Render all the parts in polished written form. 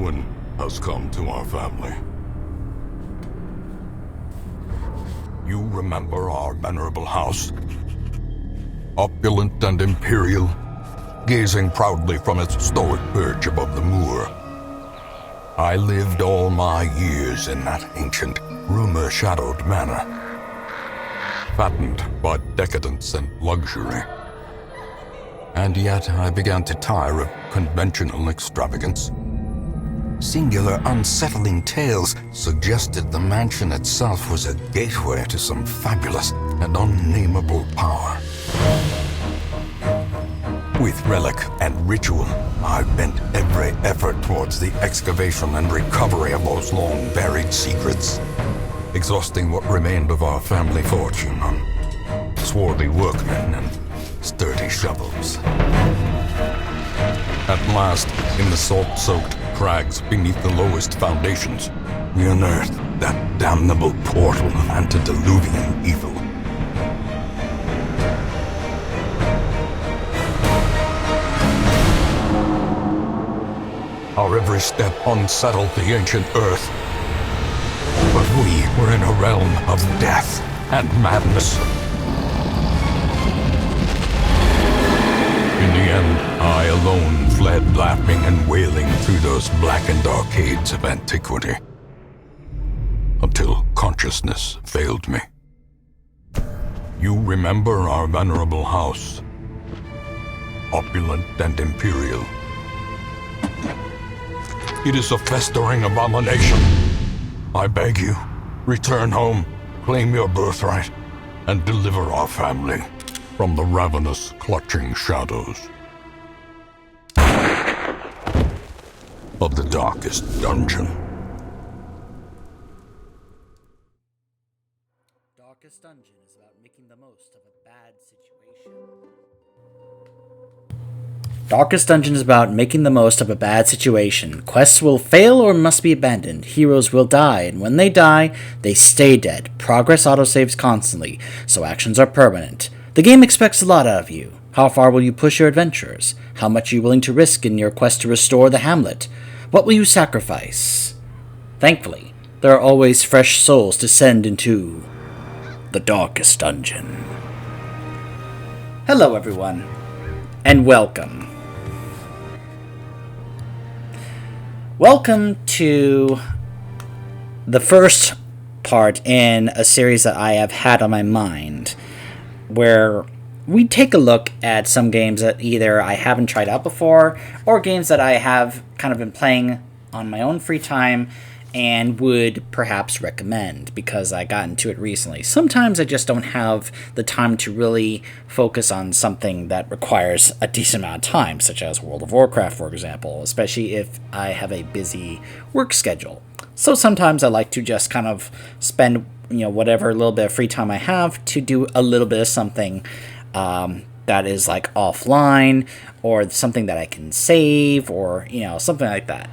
ruin has come to our family. You remember our venerable house? Opulent and imperial, gazing proudly from its stoic perch above the moor. I lived all my years in that ancient, rumor-shadowed manor, fattened by decadence and luxury. And yet I began to tire of conventional extravagance. Singular, unsettling tales suggested the mansion itself was a gateway to some fabulous and unnameable power. With relic and ritual, I bent every effort towards the excavation and recovery of those long-buried secrets, exhausting what remained of our family fortune on swarthy workmen and sturdy shovels. At last, in the salt-soaked crags beneath the lowest foundations, we unearthed that damnable portal of antediluvian evil. Our every step unsettled the ancient earth, but we were in a realm of death and madness. In the end, I alone fled laughing and wailing through those blackened arcades of antiquity, until consciousness failed me. You remember our venerable house, opulent and imperial. It is a festering abomination. I beg you, return home, claim your birthright, and deliver our family from the ravenous, clutching shadows of the darkest dungeon. Darkest Dungeon is about making the most of a bad situation. Darkest Dungeon is about making the most of a bad situation. Quests will fail or must be abandoned. Heroes will die, and when they die, they stay dead. Progress autosaves constantly, so actions are permanent. The game expects a lot out of you. How far will you push your adventures? How much are you willing to risk in your quest to restore the hamlet? What will you sacrifice? Thankfully, there are always fresh souls to send into the Darkest Dungeon. Hello, everyone, and welcome. Welcome to the first part in a series that I have had on my mind, where we take a look at some games that either I haven't tried out before, or games that I have kind of been playing on my own free time and would perhaps recommend because I got into it recently. Sometimes I just don't have the time to really focus on something that requires a decent amount of time, such as World of Warcraft, for example, especially if I have a busy work schedule. So sometimes I like to just kind of spend, whatever little bit of free time I have to do a little bit of something that is like offline, or something that I can save, or, something like that.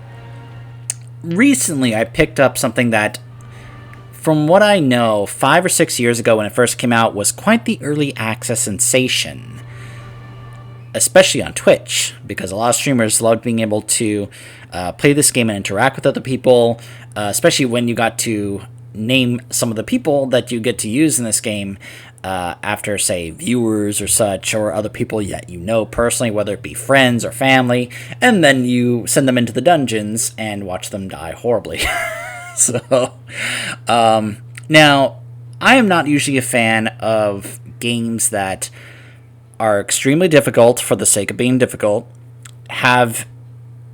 Recently, I picked up something that, from what I know, 5 or 6 years ago when it first came out, was quite the early access sensation, especially on Twitch, because a lot of streamers loved being able to play this game and interact with other people, especially when you got to name some of the people that you get to use in this game after, say, viewers or such, or other people that you know personally, whether it be friends or family, and then you send them into the dungeons and watch them die horribly. So, now, I am not usually a fan of games that are extremely difficult for the sake of being difficult, have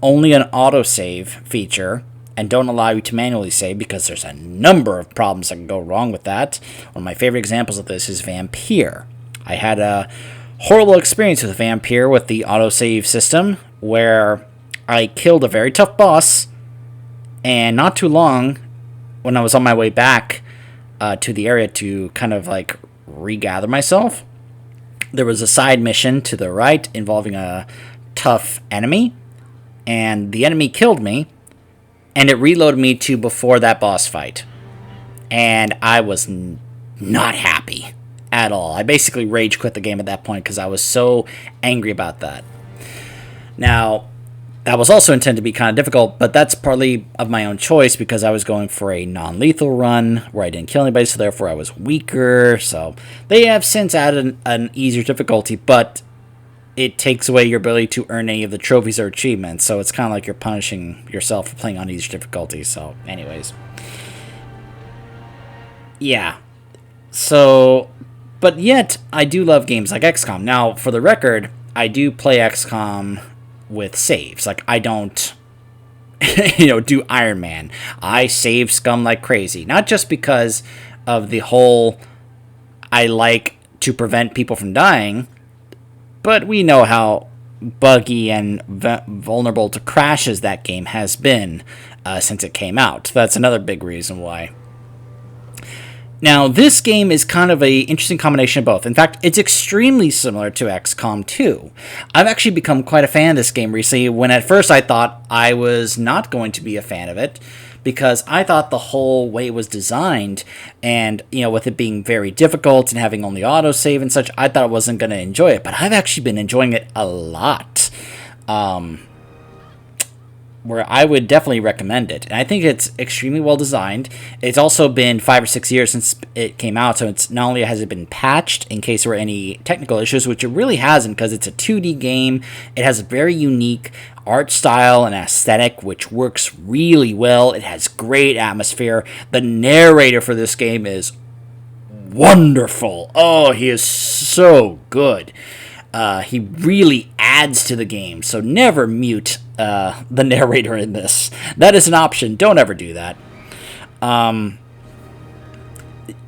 only an autosave feature, and don't allow you to manually save, because there's a number of problems that can go wrong with that. One of my favorite examples of this is Vampire. I had a horrible experience with Vampire with the autosave system, where I killed a very tough boss, and not too long, when I was on my way back to the area to kind of like regather myself, there was a side mission to the right involving a tough enemy, and the enemy killed me, and it reloaded me to before that boss fight. And I was not happy at all. I basically rage quit the game at that point because I was so angry about that. Now, That was also intended to be kind of difficult, but that's partly of my own choice because I was going for a non-lethal run where I didn't kill anybody, so therefore I was weaker. So they have since added an easier difficulty, but it takes away your ability to earn any of the trophies or achievements, so it's kind of like you're punishing yourself for playing on easier difficulty. So anyways. Yeah. So, but yet, I do love games like XCOM. Now, for the record, I do play XCOM with saves. Like, I don't, do Iron Man. I save scum like crazy. Not just because of the whole, I like to prevent people from dying, but we know how buggy and vulnerable to crashes that game has been since it came out. That's another big reason why. Now, this game is kind of an interesting combination of both. In fact, it's extremely similar to XCOM 2. I've actually become quite a fan of this game recently, when at first I thought I was not going to be a fan of it, because I thought the whole way it was designed, and, with it being very difficult and having only autosave and such, I thought I wasn't going to enjoy it, but I've actually been enjoying it a lot. Where I would definitely recommend it. And I think it's extremely well designed. It's also been 5 or 6 years since it came out, so it's not only has it been patched in case there were any technical issues, which it really hasn't, because it's a 2D game. It has a very unique art style and aesthetic, which works really well. It has great atmosphere. The narrator for this game is wonderful. Oh, he is so good. He really adds to the game, so never mute the narrator in this. That is an option. Don't ever do that.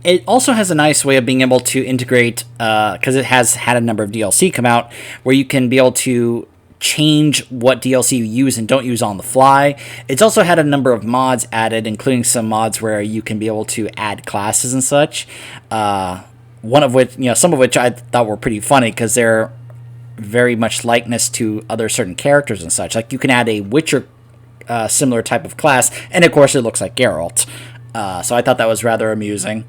It also has a nice way of being able to integrate, because it has had a number of DLC come out, where you can be able to change what DLC you use and don't use on the fly. It's also had a number of mods added, including some mods where you can be able to add classes and such. One of which, some of which I thought were pretty funny because they're very much likeness to other certain characters and such. Like, you can add a Witcher similar type of class, and of course it looks like Geralt. So I thought that was rather amusing.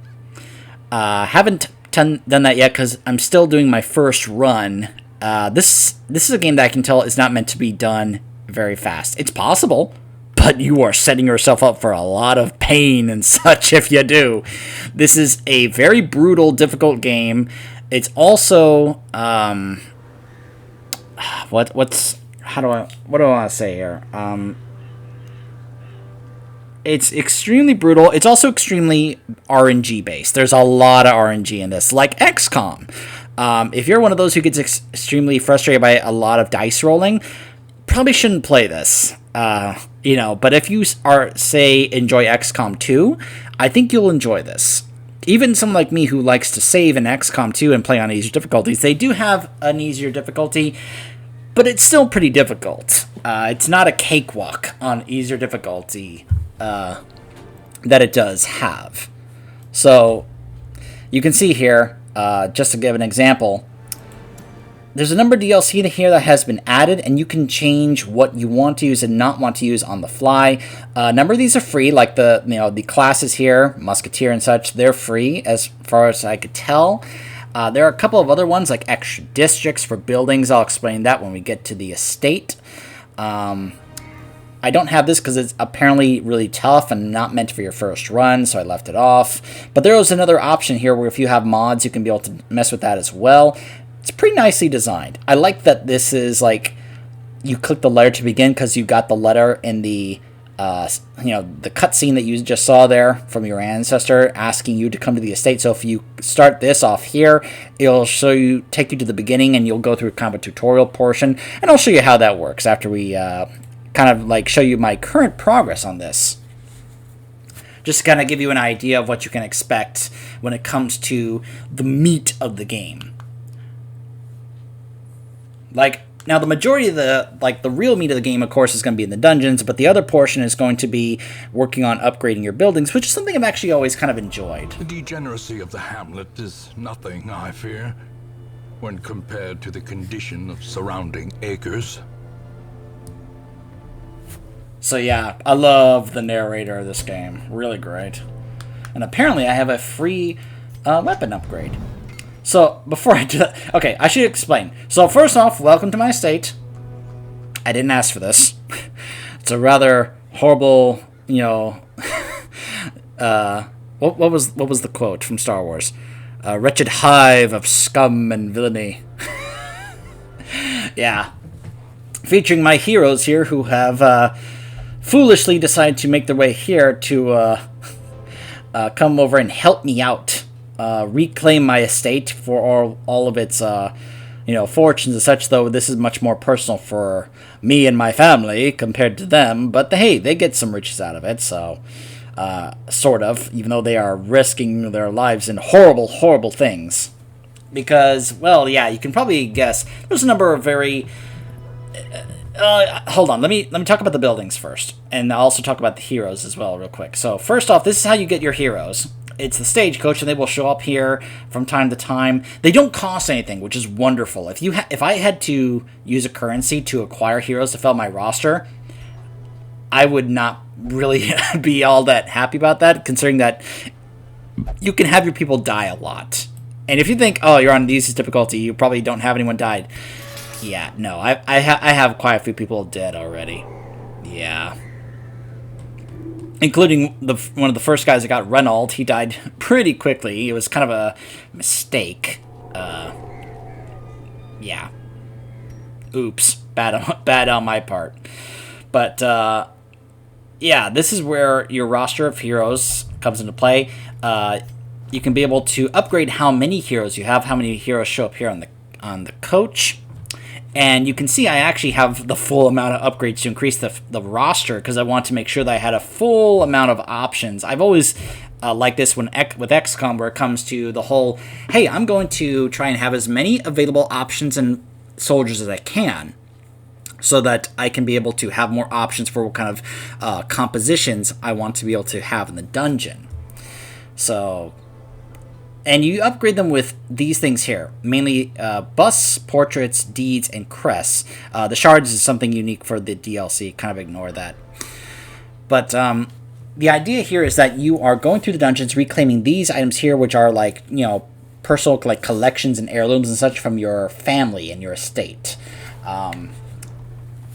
Haven't done that yet because I'm still doing my first run. This is a game that I can tell is not meant to be done very fast. It's possible, but you are setting yourself up for a lot of pain and such if you do. This is a very brutal, difficult game. It's also what do I want to say here? It's extremely brutal. It's also extremely RNG based. There's a lot of RNG in this, like XCOM. If you're one of those who gets extremely frustrated by a lot of dice rolling, probably shouldn't play this. But if you enjoy XCOM 2, I think you'll enjoy this. Even someone like me who likes to save in XCOM 2 and play on easier difficulties, they do have an easier difficulty, but it's still pretty difficult. It's not a cakewalk on easier difficulty that it does have. So, you can see here, just to give an example, there's a number of DLC here that has been added, and you can change what you want to use and not want to use on the fly. A number of these are free, like the classes here, Musketeer and such. They're free as far as I could tell. There are a couple of other ones, like extra districts for buildings. I'll explain that when we get to the estate. I don't have this because it's apparently really tough and not meant for your first run, so I left it off. But there was another option here where if you have mods, you can be able to mess with that as well. It's pretty nicely designed. I like that this is like, you click the letter to begin because you got the letter in the, the cutscene that you just saw there from your ancestor asking you to come to the estate. So if you start this off here, it'll take you to the beginning, and you'll go through kind of a tutorial portion. And I'll show you how that works after we kind of like show you my current progress on this. Just to kind of give you an idea of what you can expect when it comes to the meat of the game. Now the majority of the real meat of the game, of course, is going to be in the dungeons, but the other portion is going to be working on upgrading your buildings, which is something I've actually always kind of enjoyed. The degeneracy of the hamlet is nothing, I fear, when compared to the condition of surrounding acres. So yeah, I love the narrator of this game. Really great. And apparently I have a free weapon upgrade. So, before I do that, okay, I should explain. So, first off, welcome to my estate. I didn't ask for this. It's a rather horrible, what was the quote from Star Wars? A wretched hive of scum and villainy. Yeah. Featuring my heroes here who have foolishly decided to make their way here to come over and help me out. Reclaim my estate for all of its fortunes and such, though this is much more personal for me and my family compared to them. But hey, they get some riches out of it, so sort of, even though they are risking their lives in horrible, horrible things. Because, well, yeah, you can probably guess there's a number of very. Hold on, let me talk about the buildings first, and I'll also talk about the heroes as well, real quick. So first off, this is how you get your heroes. It's the stagecoach, and they will show up here from time to time. They don't cost anything, which is wonderful. If I had to use a currency to acquire heroes to fill my roster, I would not really be all that happy about that, considering that you can have your people die a lot. And if you think, oh, you're on the easiest difficulty, you probably don't have anyone died. Yeah, no, I have quite a few people dead already. Yeah. Including one of the first guys that got Reynolds. He died pretty quickly. It was kind of a mistake. Yeah. Oops. Bad on my part. But, yeah, this is where your roster of heroes comes into play. You can be able to upgrade how many heroes you have, how many heroes show up here on the coach. And you can see I actually have the full amount of upgrades to increase the roster, because I want to make sure that I had a full amount of options. I've always liked this with XCOM, where it comes to the whole, hey, I'm going to try and have as many available options and soldiers as I can, so that I can be able to have more options for what kind of compositions I want to be able to have in the dungeon. So, and you upgrade them with these things here, mainly busts, portraits, deeds, and crests. The shards is something unique for the DLC, kind of ignore that. But the idea here is that you are going through the dungeons, reclaiming these items here, which are like, personal like collections and heirlooms and such from your family and your estate.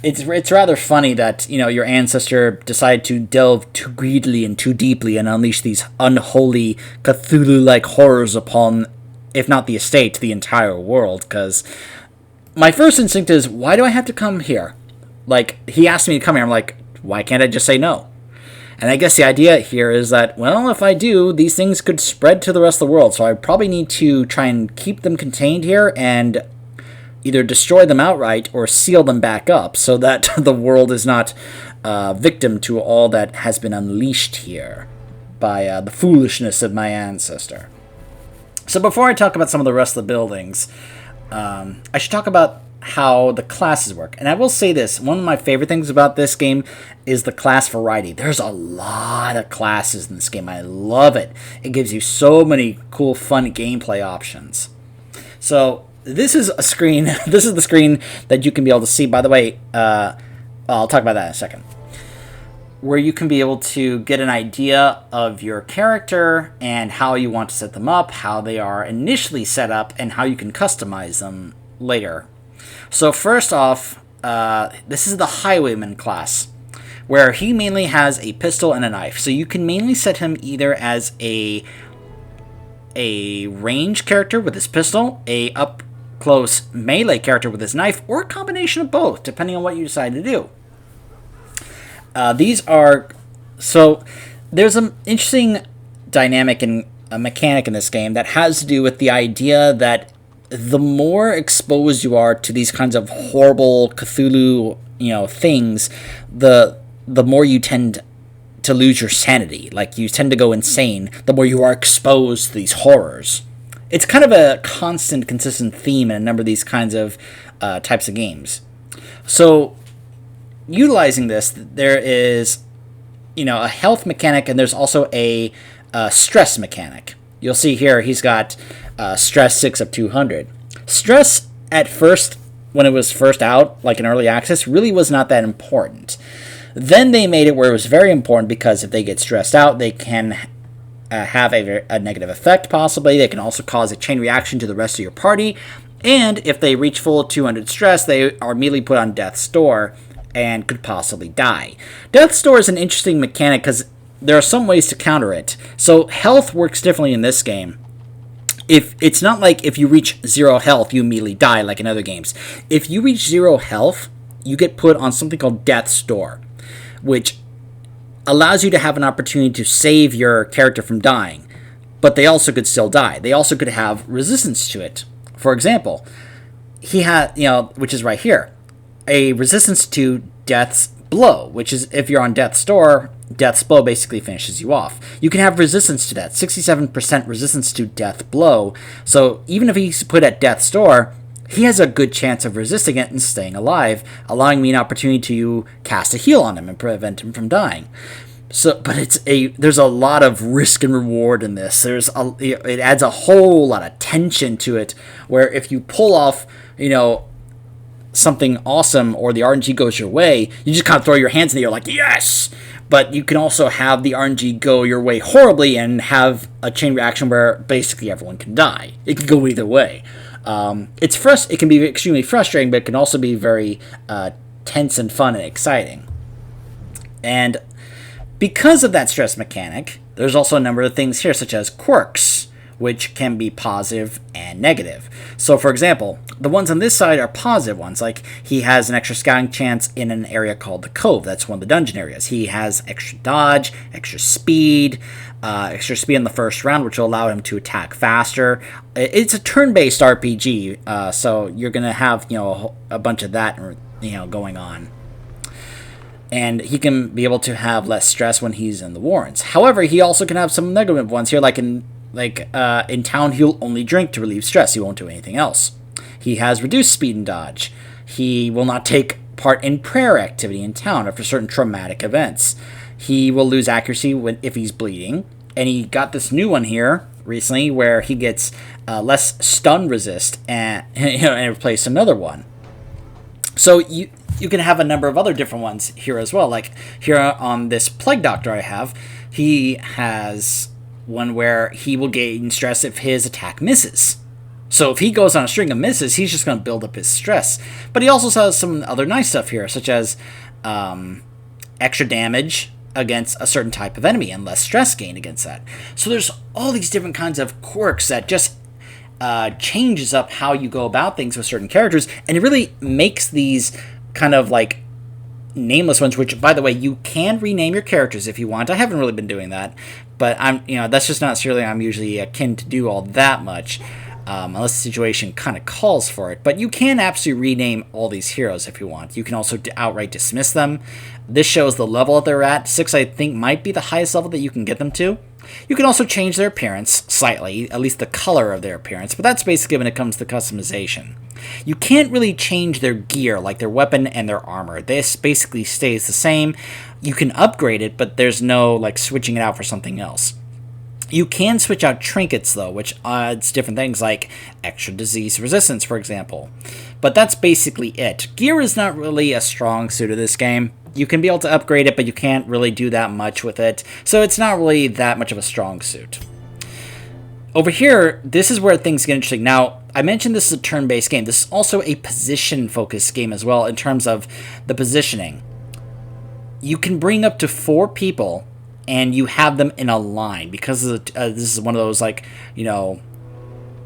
It's rather funny that, your ancestor decided to delve too greedily and too deeply and unleash these unholy Cthulhu-like horrors upon, if not the estate, the entire world. Because my first instinct is, why do I have to come here? Like, he asked me to come here, I'm like, why can't I just say no? And I guess the idea here is that, well, if I do, these things could spread to the rest of the world, so I probably need to try and keep them contained here and either destroy them outright or seal them back up so that the world is not victim to all that has been unleashed here by the foolishness of my ancestor. So before I talk about some of the rest of the buildings, I should talk about how the classes work. And I will say this, one of my favorite things about this game is the class variety. There's a lot of classes in this game. I love it. It gives you so many cool, fun gameplay options. So this is a screen. This is the screen that you can be able to see. By the way, I'll talk about that in a second. Where you can be able to get an idea of your character and how you want to set them up, how they are initially set up, and how you can customize them later. So first off, this is the Highwayman class, where he mainly has a pistol and a knife. So you can mainly set him either as a range character with his pistol, a up-close melee character with his knife, or a combination of both, depending on what you decide to do. So there's an interesting dynamic and a mechanic in this game that has to do with the idea that the more exposed you are to these kinds of horrible Cthulhu, things, the more you tend to lose your sanity. Like, you tend to go insane the more you are exposed to these horrors. It's kind of a constant, consistent theme in a number of these kinds of types of games. So, utilizing this, there is, a health mechanic, and there's also a stress mechanic. You'll see here he's got stress 6 of 200. Stress, at first, when it was first out, like in early access, really was not that important. Then they made it where it was very important, because if they get stressed out, they can have a negative effect, possibly. They can also cause a chain reaction to the rest of your party. And if they reach full 200 stress, they are immediately put on death's door and could possibly die. Death's door is an interesting mechanic because there are some ways to counter it. So health works differently in this game. If it's not like if you reach 0 health, you immediately die like in other games. If you reach 0 health, you get put on something called Death's Door, which allows you to have an opportunity to save your character from dying. But they also could still die. They also could have resistance to it. For example, he had, which is right here, a resistance to Death's Blow, which is if you're on Death's Door, Death's Blow basically finishes you off. You can have resistance to that, 67% resistance to Death Blow. So even if he's put at Death's Door, he has a good chance of resisting it and staying alive, allowing me an opportunity to cast a heal on him and prevent him from dying. So, but there's a lot of risk and reward in this. It adds a whole lot of tension to it, where if you pull off, something awesome or the RNG goes your way, you just kind of throw your hands in the air like, yes! But you can also have the RNG go your way horribly and have a chain reaction where basically everyone can die. It can go either way. It can be extremely frustrating, but it can also be very tense and fun and exciting. And because of that stress mechanic, there's also a number of things here, such as quirks, which can be positive and negative. So, for example, the ones on this side are positive ones, like he has an extra scouting chance in an area called the Cove. That's one of the dungeon areas. He has extra dodge, extra speed in the first round, which will allow him to attack faster. It's a turn-based RPG, so you're going to have a bunch of that going on. And he can be able to have less stress when he's in the warrens. However, he also can have some negative ones here, like in town, he'll only drink to relieve stress. He won't do anything else. He has reduced speed and dodge. He will not take part in prayer activity in town after certain traumatic events. He will lose accuracy if he's bleeding. And he got this new one here recently where he gets less stun resist and replace another one. So you can have a number of other different ones here as well. Like here on this Plague Doctor I have, he has one where he will gain stress if his attack misses. So if he goes on a string of misses, he's just going to build up his stress. But he also has some other nice stuff here, such as extra damage against a certain type of enemy and less stress gained against that. So there's all these different kinds of quirks that just changes up how you go about things with certain characters, and it really makes these kind of like nameless ones, which, by the way, you can rename your characters if you want. I haven't really been doing that, but that's just not necessarily I'm usually akin to do all that much, unless the situation kind of calls for it. But you can absolutely rename all these heroes if you want. You can also outright dismiss them. This shows the level that they're at. 6, I think, might be the highest level that you can get them to. You can also change their appearance slightly, at least the color of their appearance, but that's basically when it comes to customization. You can't really change their gear, like their weapon and their armor. This basically stays the same. You can upgrade it, but there's no like switching it out for something else. You can switch out trinkets, though, which adds different things like extra disease resistance, for example. But that's basically it. Gear is not really a strong suit of this game. You can be able to upgrade it, but you can't really do that much with it. So it's not really that much of a strong suit. Over here, this is where things get interesting. Now, I mentioned this is a turn-based game. This is also a position-focused game as well in terms of the positioning. You can bring up to 4 people, and you have them in a line because this is one of those, like,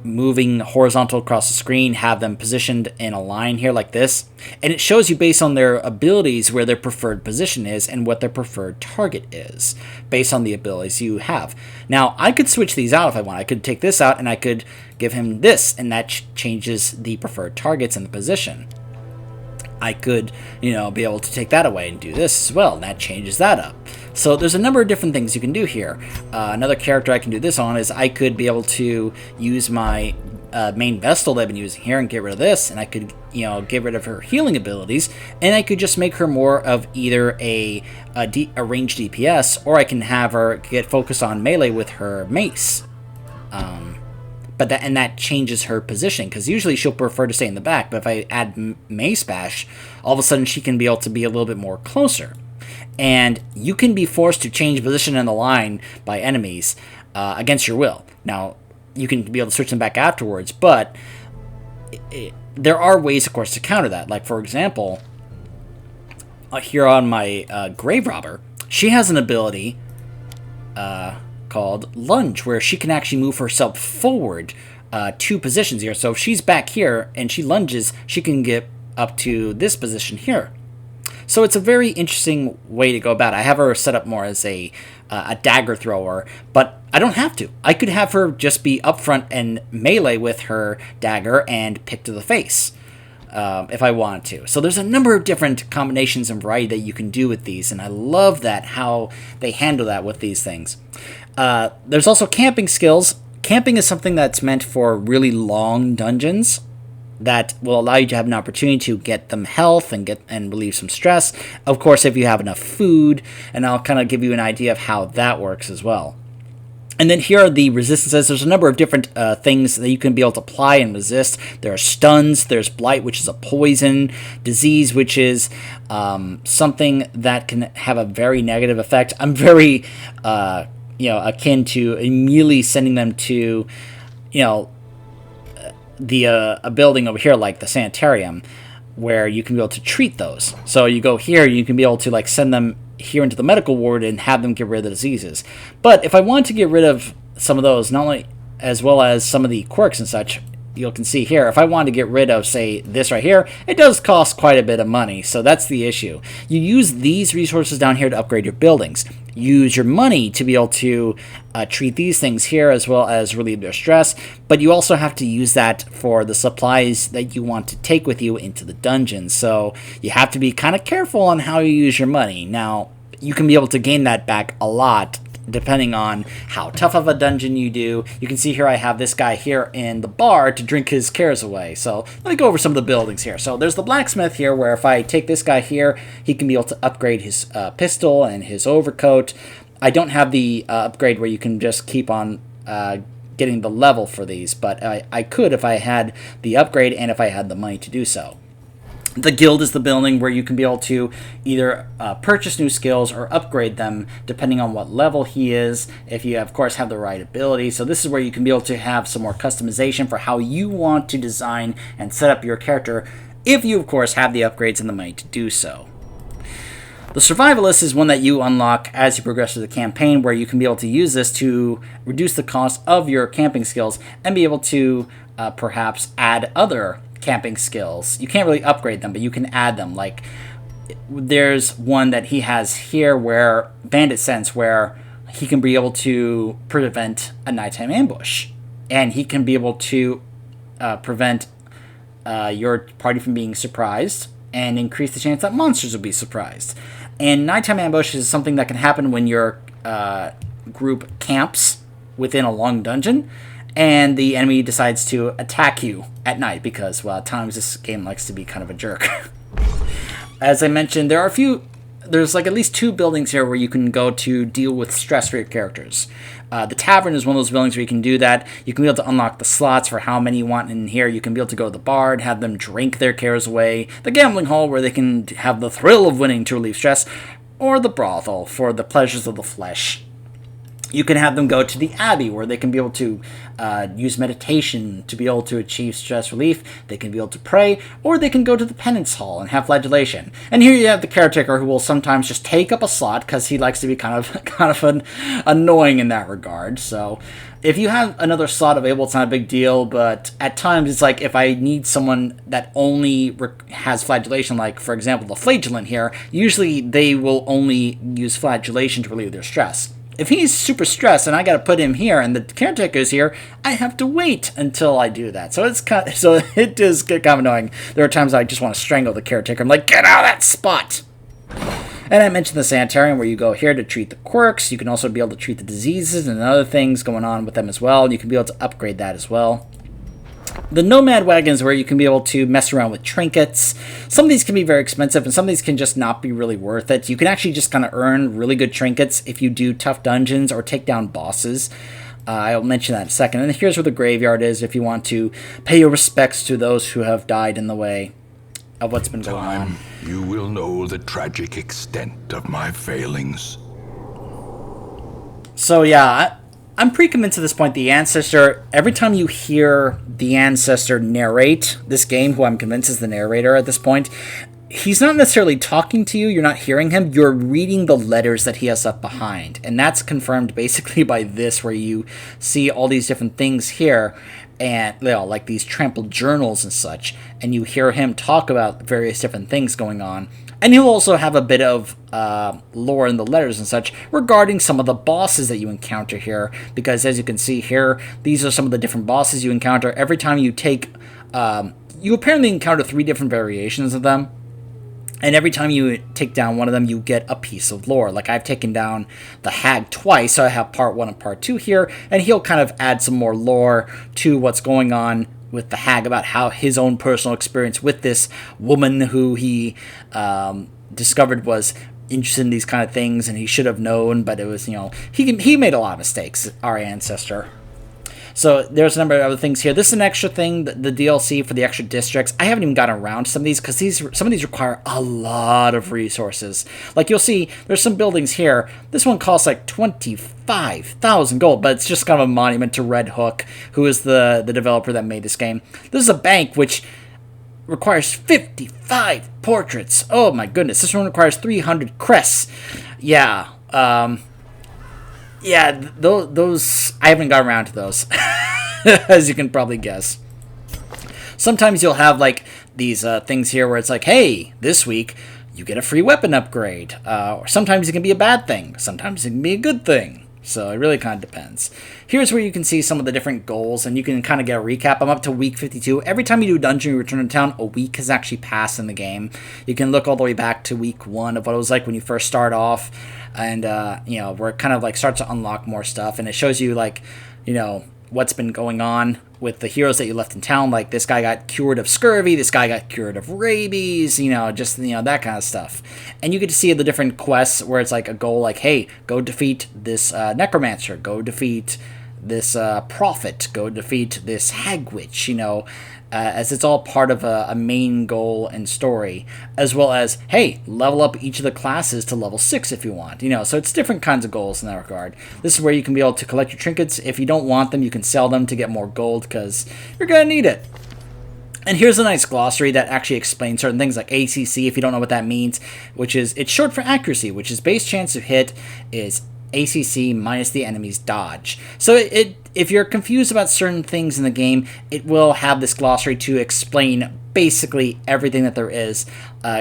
moving horizontal across the screen, have them positioned in a line here like this. And it shows you based on their abilities where their preferred position is and what their preferred target is based on the abilities you have. Now, I could switch these out if I want. I could take this out and I could give him this, and that changes the preferred targets and the position. I could, be able to take that away and do this as well, and that changes that up. So there's a number of different things you can do here. Another character I can do this on is I could be able to use my main Vestal that I've been using here and get rid of this, and I could, get rid of her healing abilities, and I could just make her more of either a ranged DPS, or I can have her get focused on melee with her mace. But that changes her position, because usually she'll prefer to stay in the back, but if I add Mace Bash, all of a sudden she can be able to be a little bit more closer. And you can be forced to change position in the line by enemies against your will. Now, you can be able to switch them back afterwards, but there are ways, of course, to counter that. Like, for example, here on my Grave Robber, she has an ability called Lunge, where she can actually move herself forward 2 positions here. So if she's back here and she lunges, she can get up to this position here. So it's a very interesting way to go about it. I have her set up more as a dagger thrower, but I don't have to. I could have her just be up front and melee with her dagger and pick to the face if I wanted to. So there's a number of different combinations and variety that you can do with these, and I love that, how they handle that with these things. There's also camping skills. Camping is something that's meant for really long dungeons that will allow you to have an opportunity to get them health and relieve some stress. Of course, if you have enough food, and I'll kind of give you an idea of how that works as well. And then here are the resistances. There's a number of different things that you can be able to apply and resist. There are stuns, there's blight, which is a poison, disease, which is something that can have a very negative effect. I'm very, akin to immediately sending them to, a building over here like the Sanitarium, where you can be able to treat those. So you go here, you can be able to send them here into the medical ward and have them get rid of the diseases. But if I want to get rid of some of those, not only as well as some of the quirks and such, you can see here, if I wanted to get rid of, say, this right here, it does cost quite a bit of money, so that's the issue. You use these resources down here to upgrade your buildings. Use your money to be able to treat these things here as well as relieve their stress, but you also have to use that for the supplies that you want to take with you into the dungeon, so you have to be kind of careful on how you use your money. Now, you can be able to gain that back a lot depending on how tough of a dungeon you do. You can see here I have this guy here in the bar to drink his cares away. So let me go over some of the buildings here. So there's the Blacksmith here, where if I take this guy here, he can be able to upgrade his pistol and his overcoat. I don't have the upgrade where you can just keep on getting the level for these, but I could if I had the upgrade and if I had the money to do so. The guild is the building where you can be able to either purchase new skills or upgrade them depending on what level he is, if you, of course, have the right ability. So this is where you can be able to have some more customization for how you want to design and set up your character, if you, of course, have the upgrades and the money to do so. The Survivalist is one that you unlock as you progress through the campaign, where you can be able to use this to reduce the cost of your camping skills and be able to perhaps add other camping skills. You can't really upgrade them, but you can add them. Like, there's one that he has here where Bandit Sense, where he can be able to prevent a nighttime ambush, and he can be able to prevent your party from being surprised and increase the chance that monsters will be surprised. And nighttime ambush is something that can happen when your group camps within a long dungeon and the enemy decides to attack you at night, because, well, at times this game likes to be kind of a jerk. As I mentioned, there's like at least 2 buildings here where you can go to deal with stress for your characters. The Tavern is one of those buildings where you can do that. You can be able to unlock the slots for how many you want in here. You can be able to go to the bar and have them drink their cares away. The Gambling Hall, where they can have the thrill of winning to relieve stress. Or the Brothel, for the pleasures of the flesh. You can have them go to the Abbey, where they can be able to use meditation to be able to achieve stress relief. They can be able to pray, or they can go to the Penance Hall and have flagellation. And here you have the Caretaker, who will sometimes just take up a slot because he likes to be kind of annoying in that regard. So if you have another slot available, it's not a big deal, but at times it's like if I need someone that only has flagellation, like, for example, the Flagellant here, usually they will only use flagellation to relieve their stress. If he's super stressed and I got to put him here and the Caretaker's here, I have to wait until I do that. So it does get kind of annoying. There are times I just want to strangle the Caretaker. I'm like, get out of that spot! And I mentioned the Sanitarium, where you go here to treat the quirks. You can also be able to treat the diseases and other things going on with them as well. And you can be able to upgrade that as well. The Nomad Wagons, where you can be able to mess around with trinkets. Some of these can be very expensive, and some of these can just not be really worth it. You can actually just kind of earn really good trinkets if you do tough dungeons or take down bosses. I'll mention that in a second. And here's where the graveyard is, if you want to pay your respects to those who have died in the way of what's been going on. You will know the tragic extent of my failings. So yeah, I'm pretty convinced at this point the Ancestor, every time you hear the Ancestor narrate this game, who I'm convinced is the narrator at this point, he's not necessarily talking to you, you're not hearing him, you're reading the letters that he has left behind. And that's confirmed basically by this, where you see all these different things here, and like these trampled journals and such, and you hear him talk about various different things going on. And he'll also have a bit of lore in the letters and such regarding some of the bosses that you encounter here, because as you can see here, these are some of the different bosses you encounter. Every time you take, you apparently encounter 3 different variations of them, and every time you take down one of them, you get a piece of lore. Like, I've taken down the Hag twice, so I have part 1 and part 2 here, and he'll kind of add some more lore to what's going on with the Hag about how his own personal experience with this woman who he discovered was interested in these kind of things, and he should have known, but it was, he made a lot of mistakes, our Ancestor. So there's a number of other things here. This is an extra thing, the DLC for the extra districts. I haven't even gotten around to some of these, because some of these require a lot of resources. Like, you'll see, there's some buildings here. This one costs like 25,000 gold, but it's just kind of a monument to Red Hook, who is the developer that made this game. This is a bank which requires 55 portraits. Oh my goodness, this one requires 300 crests. Yeah, those I haven't got around to those, as you can probably guess. Sometimes you'll have like these things here where it's like, hey, this week you get a free weapon upgrade. Or sometimes it can be a bad thing. Sometimes it can be a good thing. So it really kind of depends. Here's where you can see some of the different goals, and you can kind of get a recap. I'm up to week 52. Every time you do a dungeon, you return to town, a week has actually passed in the game. You can look all the way back to week 1 of what it was like when you first start off, and, where it kind of like starts to unlock more stuff, and it shows you like, what's been going on with the heroes that you left in town. Like, this guy got cured of scurvy, this guy got cured of rabies, that kind of stuff. And you get to see the different quests where it's like a goal like, hey, go defeat this necromancer, go defeat this prophet, go defeat this hag witch, as it's all part of a main goal and story, as well as, hey, level up each of the classes to level 6 if you want, so it's different kinds of goals in that regard. This is where you can be able to collect your trinkets. If you don't want them, you can sell them to get more gold, because you're going to need it. And here's a nice glossary that actually explains certain things, like ACC, if you don't know what that means, which is, it's short for accuracy, which is base chance of hit is ACC minus the enemy's dodge. So if you're confused about certain things in the game, it will have this glossary to explain basically everything that there is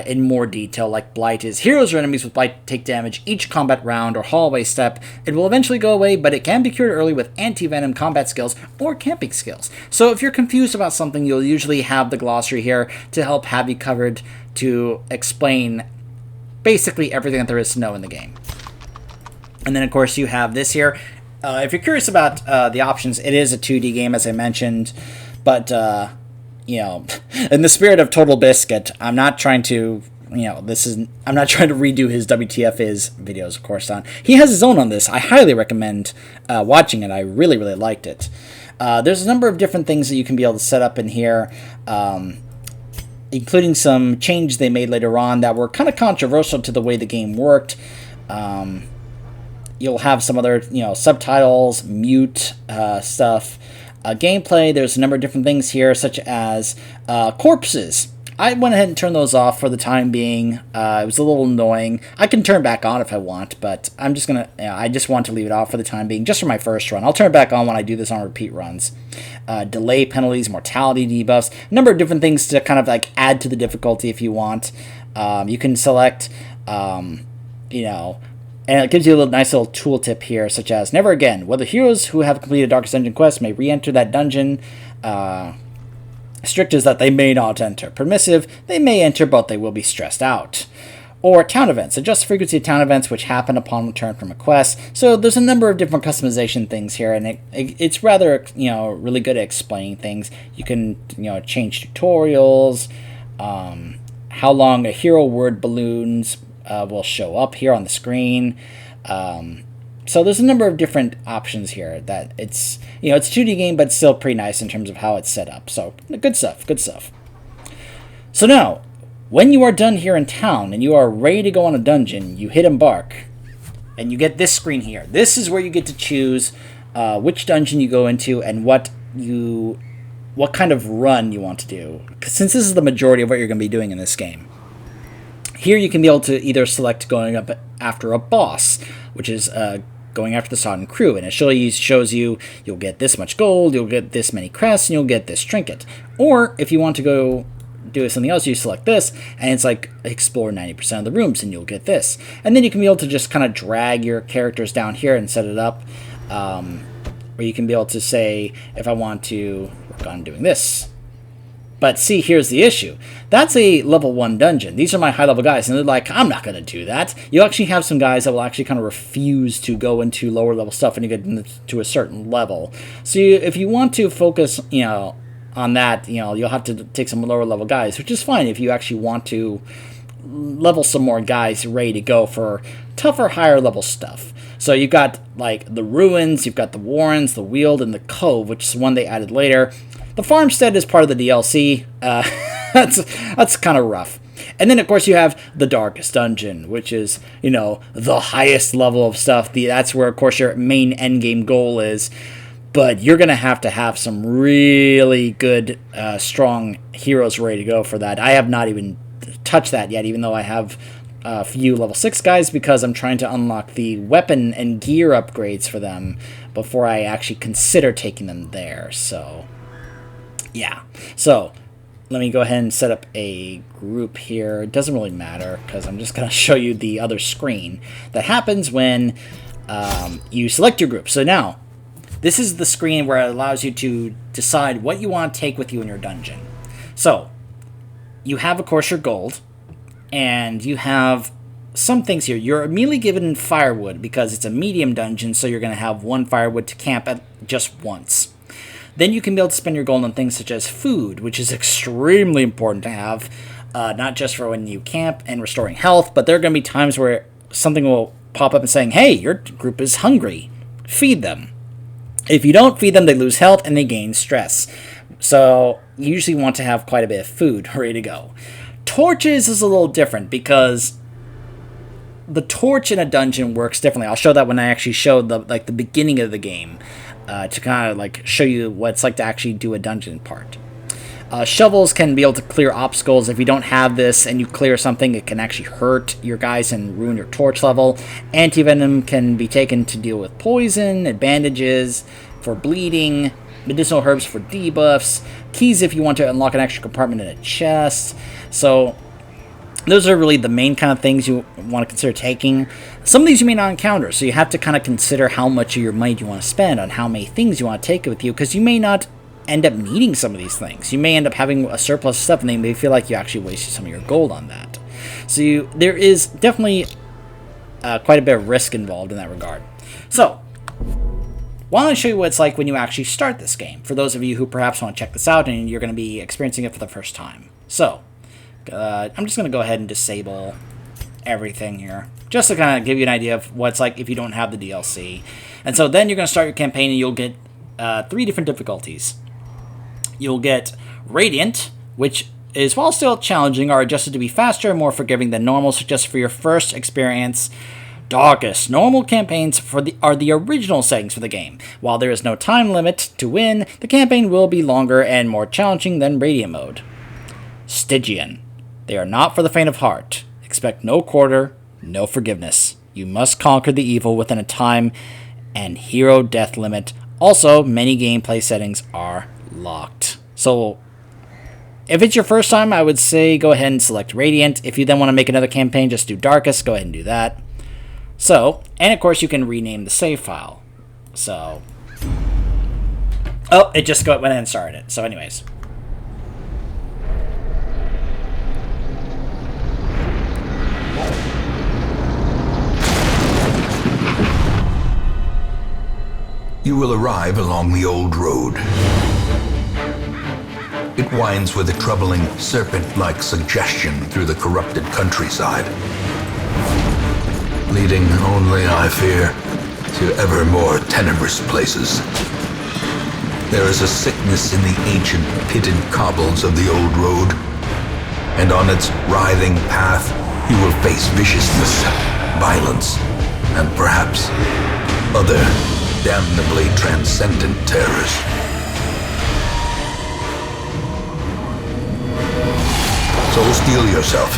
in more detail. Like Blight is, heroes or enemies with Blight take damage each combat round or hallway step. It will eventually go away, but it can be cured early with anti-venom combat skills or camping skills. So if you're confused about something, you'll usually have the glossary here to help have you covered, to explain basically everything that there is to know in the game. And then, of course, you have this here. If you're curious about the options, it is a 2D game, as I mentioned. But, in the spirit of Total Biscuit, I'm not trying to, I'm not trying to redo his WTF is videos, of course. He has his own on this. I highly recommend watching it. I really, really liked it. There's a number of different things that you can be able to set up in here, including some changes they made later on that were kind of controversial to the way the game worked. You'll have some other, subtitles, mute stuff. Gameplay, there's a number of different things here, such as corpses. I went ahead and turned those off for the time being. It was a little annoying. I can turn back on if I want, but I'm just going to, I just want to leave it off for the time being, just for my first run. I'll turn it back on when I do this on repeat runs. Delay penalties, mortality debuffs, a number of different things to kind of like add to the difficulty if you want. You can select, and it gives you a nice little tooltip here, such as, never again. Whether heroes who have completed Darkest Dungeon quest may re-enter that dungeon. Strict is that they may not enter. Permissive, they may enter, but they will be stressed out. Or town events. Adjust the frequency of town events which happen upon return from a quest. So there's a number of different customization things here, and it's rather, really good at explaining things. You can, change tutorials, how long a hero word balloons will show up here on the screen. So there's a number of different options here that it's, it's a 2D game, but it's still pretty nice in terms of how it's set up. So good stuff, good stuff. So now, when you are done here in town and you are ready to go on a dungeon, you hit Embark and you get this screen here. This is where you get to choose which dungeon you go into and what kind of run you want to do. 'Cause since this is the majority of what you're going to be doing in this game. Here you can be able to either select going up after a boss, which is going after the Sodden Crew, and it shows you you'll get this much gold, you'll get this many crests, and you'll get this trinket. Or if you want to go do something else, you select this, and it's like explore 90% of the rooms, and you'll get this. And then you can be able to just kind of drag your characters down here and set it up, or you can be able to say, if I want to work on doing this. But see, here's the issue. That's a level 1 dungeon. These are my high-level guys, and they're like, I'm not going to do that. You actually have some guys that will actually kind of refuse to go into lower-level stuff when you get to a certain level. So if you want to focus, on that, you'll have to take some lower-level guys, which is fine if you actually want to level some more guys ready to go for tougher, higher-level stuff. So you've got, like, the Ruins, you've got the Warrens, the Weald, and the Cove, which is one they added later. The Farmstead is part of the DLC. That's kind of rough. And then, of course, you have the Darkest Dungeon, which is, the highest level of stuff. That's where, of course, your main endgame goal is. But you're going to have some really good, strong heroes ready to go for that. I have not even touched that yet, even though I have a few level 6 guys, because I'm trying to unlock the weapon and gear upgrades for them before I actually consider taking them there. So, yeah. So, let me go ahead and set up a group here. It doesn't really matter, because I'm just going to show you the other screen that happens when you select your group. So now, this is the screen where it allows you to decide what you want to take with you in your dungeon. So, you have, of course, your gold, and you have some things here. You're immediately given firewood because it's a medium dungeon, so you're going to have 1 firewood to camp at just once. Then you can be able to spend your gold on things such as food, which is extremely important to have, not just for when you camp and restoring health, but there are going to be times where something will pop up and saying, hey, your group is hungry. Feed them. If you don't feed them, they lose health and they gain stress. So you usually want to have quite a bit of food ready to go. Torches is a little different because the torch in a dungeon works differently. I'll show that when I actually show the beginning of the game to kind of show you what it's like to actually do a dungeon part. Shovels can be able to clear obstacles. If you don't have this and you clear something, it can actually hurt your guys and ruin your torch level. Anti-venom can be taken to deal with poison, bandages for bleeding, medicinal herbs for debuffs, keys if you want to unlock an extra compartment in a chest. So those are really the main kind of things you want to consider taking. Some of these you may not encounter, so you have to kind of consider how much of your money you want to spend on how many things you want to take with you, because you may not end up needing some of these things. You may end up having a surplus of stuff, and they may feel like you actually wasted some of your gold on that. So there is definitely quite a bit of risk involved in that regard. So, why don't I show you what it's like when you actually start this game, for those of you who perhaps want to check this out and you're going to be experiencing it for the first time. So, I'm just going to go ahead and disable everything here, just to kind of give you an idea of what it's like if you don't have the DLC. And so then you're going to start your campaign, and you'll get 3 different difficulties. You'll get Radiant, which is, while still challenging, are adjusted to be faster and more forgiving than normal, so just for your first experience. Darkest. Normal campaigns are the original settings for the game. While there is no time limit to win, the campaign will be longer and more challenging than Radiant mode. Stygian. They are not for the faint of heart. Expect no quarter, no forgiveness. You must conquer the evil within a time and hero death limit. Also, many gameplay settings are locked. So, if it's your first time, I would say go ahead and select Radiant. If you then want to make another campaign, just do Darkest. Go ahead and do that. So, and of course you can rename the save file. So, oh, it just went ahead and started it. So anyways. You will arrive along the old road. It winds with a troubling, serpent-like suggestion through the corrupted countryside, leading only, I fear, to ever more tenebrous places. There is a sickness in the ancient pitted cobbles of the old road, and on its writhing path you will face viciousness, violence, and perhaps other damnably transcendent terrors. So steel yourself,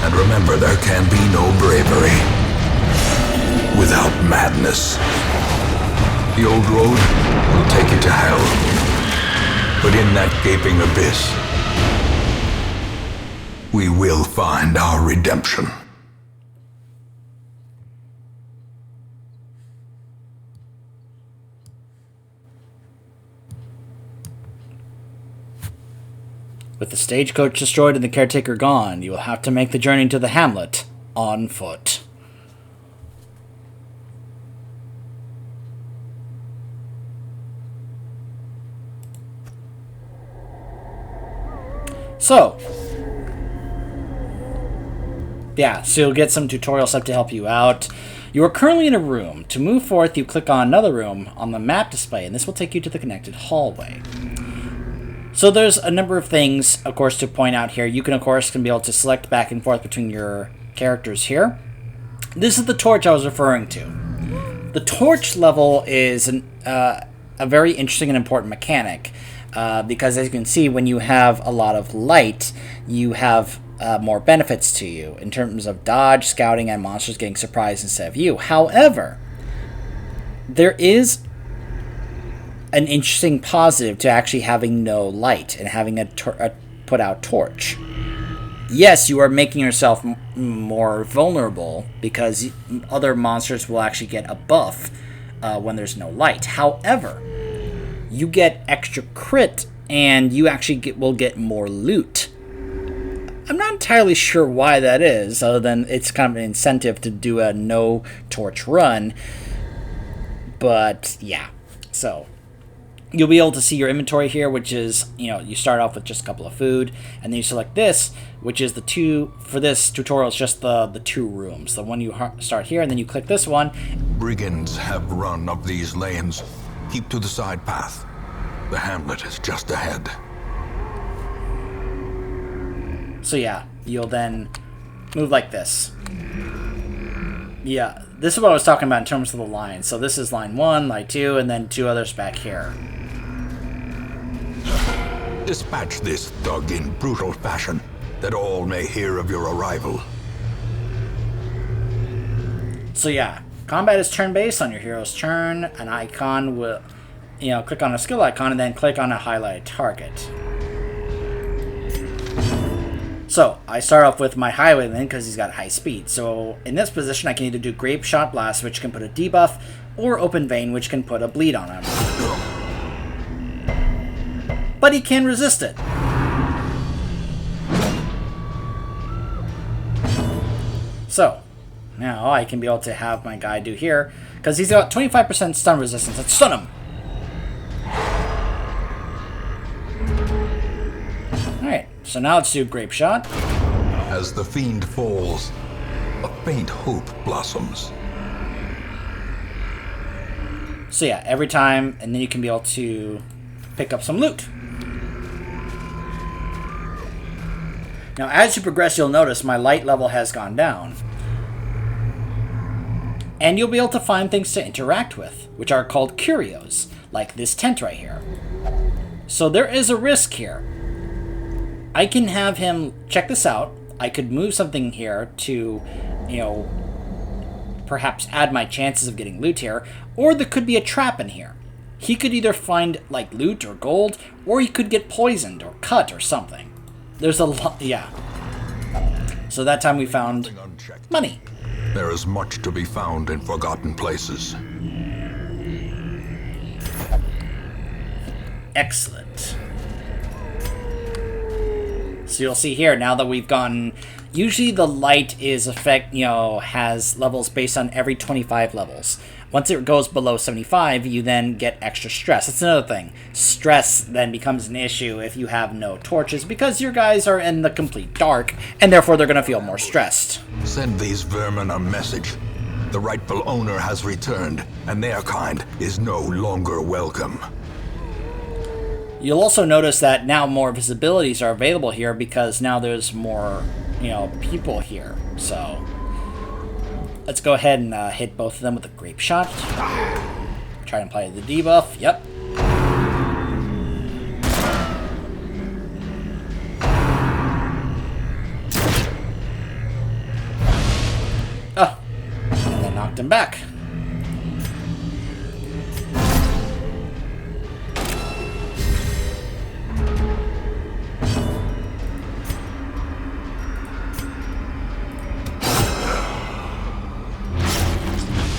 and remember there can be no bravery without madness. The old road will take you to hell, but in that gaping abyss, we will find our redemption. With the stagecoach destroyed and the caretaker gone, you will have to make the journey to the hamlet on foot. So, yeah, so you'll get some tutorial stuff to help you out. You are currently in a room. To move forth, you click on another room on the map display, and this will take you to the connected hallway. So there's a number of things, of course, to point out here. You can, of course, be able to select back and forth between your characters here. This is the torch I was referring to. The torch level is a very interesting and important mechanic, because as you can see, when you have a lot of light, you have more benefits to you in terms of dodge, scouting, and monsters getting surprised instead of you. However, there is an interesting positive to actually having no light and having a put-out torch. Yes, you are making yourself more vulnerable because other monsters will actually get a buff when there's no light. However, you get extra crit and you actually will get more loot. I'm not entirely sure why that is, other than it's kind of an incentive to do a no torch run. But yeah, so you'll be able to see your inventory here, which is, you start off with just a couple of food, and then you select this, which is for this tutorial, it's just the 2 rooms. The one you start here, and then you click this one. Brigands have run up these lanes. Keep to the side path. The hamlet is just ahead. So yeah, you'll then move like this. Yeah, this is what I was talking about in terms of the lines. So this is line 1, line 2, and then 2 others back here. Dispatch this thug in brutal fashion, that all may hear of your arrival. So yeah, combat is turn-based. On your hero's turn, an icon will, click on a skill icon and then click on a highlighted target. So I start off with my Highwayman because he's got high speed. So in this position, I can either do Grape Shot Blast, which can put a debuff, or Open Vein, which can put a bleed on him. But he can resist it. So now I can be able to have my guy do here, because he's got 25% stun resistance. Let's stun him. Alright, so now let's do Grape Shot. As the fiend falls, a faint hope blossoms. So yeah, every time, and then you can be able to pick up some loot. Now, as you progress, you'll notice my light level has gone down. And you'll be able to find things to interact with, which are called Curios, like this tent right here. So there is a risk here. I can have him, check this out, I could move something here to, perhaps add my chances of getting loot here, or there could be a trap in here. He could either find, like, loot or gold, or he could get poisoned or cut or something. There's a lot, yeah. So that time we found money. There is much to be found in forgotten places. Excellent. So you'll see here, now that we've gotten... Usually the light is has levels based on every 25 levels. Once it goes below 75, you then get extra stress. That's another thing. Stress then becomes an issue if you have no torches, because your guys are in the complete dark, and therefore they're going to feel more stressed. Send these vermin a message. The rightful owner has returned, and their kind is no longer welcome. You'll also notice that now more visibilities are available here, because now there's more, people here. So let's go ahead and hit both of them with a Grape Shot. Try and apply the debuff. Yep. Oh. And then knocked him back.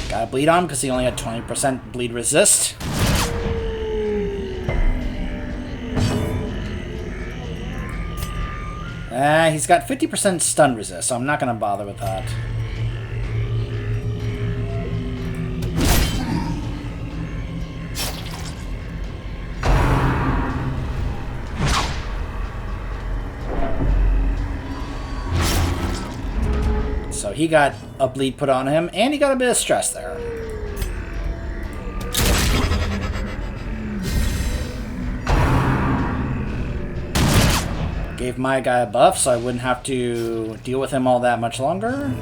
Gotta bleed on because he only had 20% bleed resist. He's got 50% stun resist, so I'm not gonna bother with that. So he got a bleed put on him, and he got a bit of stress there. Gave my guy a buff, so I wouldn't have to deal with him all that much longer.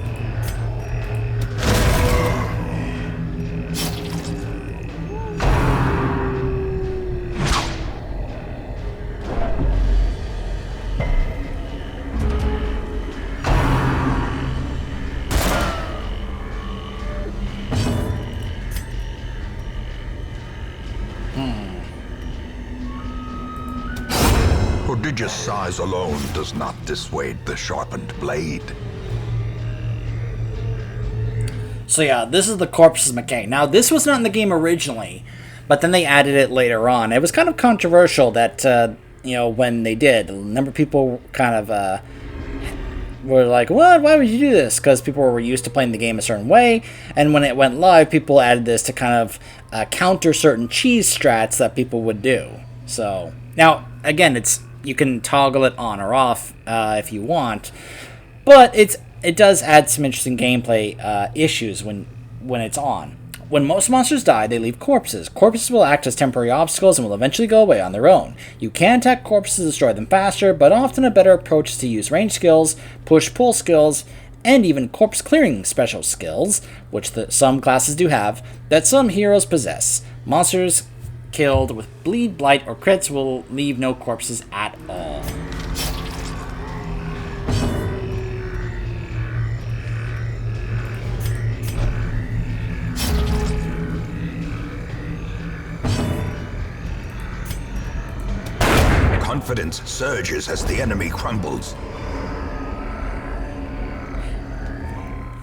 Prodigious size alone does not dissuade the sharpened blade. So yeah, this is the corpses mechanic. Now, this was not in the game originally, but then they added it later on. It was kind of controversial that, when they did. A number of people kind of were like, what? Why would you do this? Because people were used to playing the game a certain way, and when it went live, people added this to kind of counter certain cheese strats that people would do. So, now, again, you can toggle it on or off if you want, but it does add some interesting gameplay issues when it's on. When most monsters die, they leave corpses. Corpses will act as temporary obstacles and will eventually go away on their own. You can attack corpses to destroy them faster, but often a better approach is to use range skills, push-pull skills, and even corpse clearing special skills, which some classes do have, that some heroes possess. Monsters killed with bleed, blight, or crits will leave no corpses at all. Confidence surges as the enemy crumbles.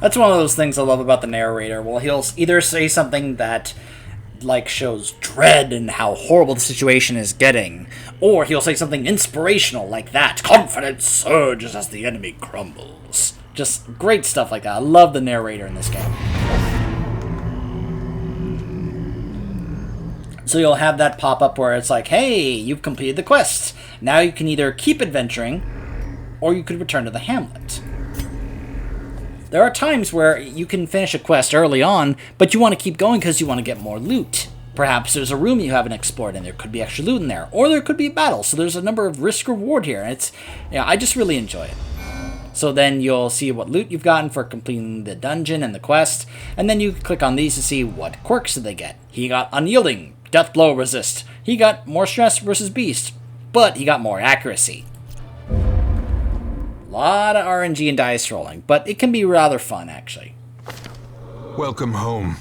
That's one of those things I love about the narrator. Well, he'll either say something that shows dread and how horrible the situation is getting, or he'll say something inspirational like that. Confidence surges as the enemy crumbles. Just great stuff like that. I love the narrator in this game. So you'll have that pop up where it's like, hey, you've completed the quest. Now you can either keep adventuring, or you could return to the hamlet. There are times where you can finish a quest early on, but you want to keep going because you want to get more loot. Perhaps there's a room you haven't explored and there could be extra loot in there, or there could be a battle, so there's a number of risk-reward here, and I just really enjoy it. So then you'll see what loot you've gotten for completing the dungeon and the quest, and then you click on these to see what quirks did they get. He got Unyielding, Death Blow Resist. He got more Stress versus Beast, but he got more Accuracy. A lot of RNG and dice rolling, but it can be rather fun, actually. Welcome home,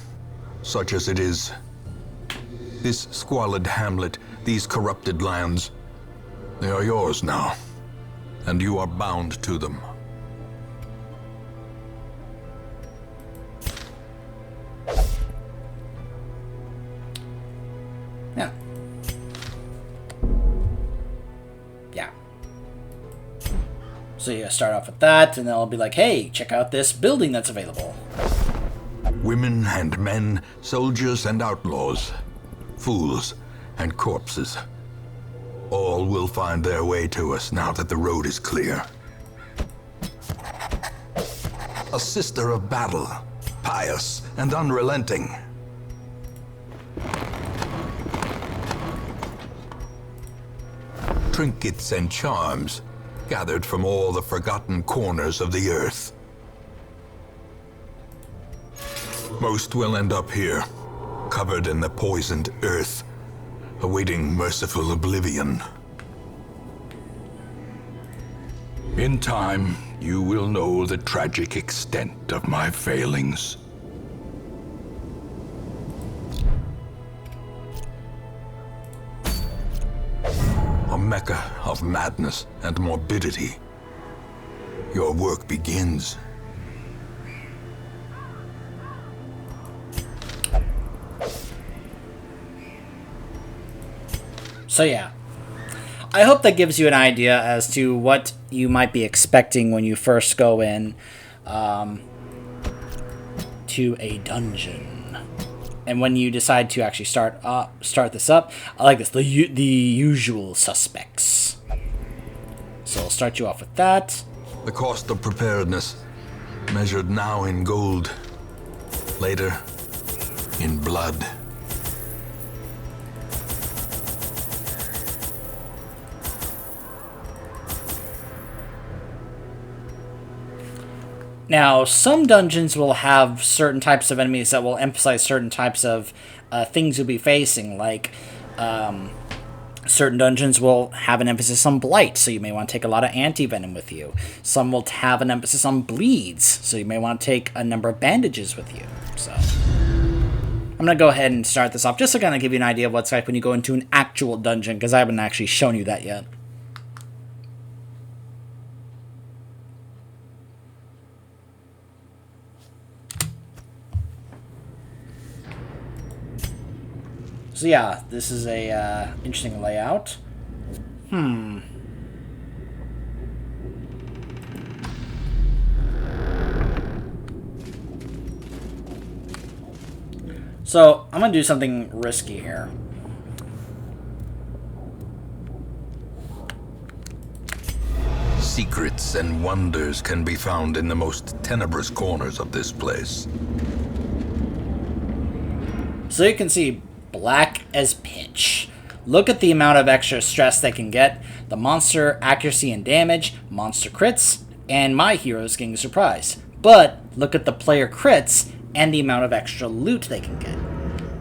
such as it is. This squalid hamlet, these corrupted lands, they are yours now, and you are bound to them. Yeah. Yeah. So you start off with that, and then I'll be like, hey, check out this building that's available. Women and men, soldiers and outlaws, fools and corpses. All will find their way to us now that the road is clear. A sister of battle, pious and unrelenting. Trinkets and charms gathered from all the forgotten corners of the earth. Most will end up here, covered in the poisoned earth, awaiting merciful oblivion. In time, you will know the tragic extent of my failings. A mecca of madness and morbidity. Your work begins. So yeah, I hope that gives you an idea as to what you might be expecting when you first go in to a dungeon, and when you decide to actually start this up. I like this, the usual suspects. So I'll start you off with that. The cost of preparedness, measured now in gold, later in blood. Now, some dungeons will have certain types of enemies that will emphasize certain types of things you'll be facing, like certain dungeons will have an emphasis on blight, so you may want to take a lot of anti-venom with you. Some will have an emphasis on bleeds, so you may want to take a number of bandages with you. So I'm going to go ahead and start this off, just to kind of give you an idea of what's like when you go into an actual dungeon, because I haven't actually shown you that yet. So yeah, this is a interesting layout. So I'm gonna do something risky here. Secrets and wonders can be found in the most tenebrous corners of this place. So you can see black as pitch. Look at the amount of extra stress they can get, the monster accuracy and damage, monster crits, and my heroes getting a surprise. But look at the player crits and the amount of extra loot they can get.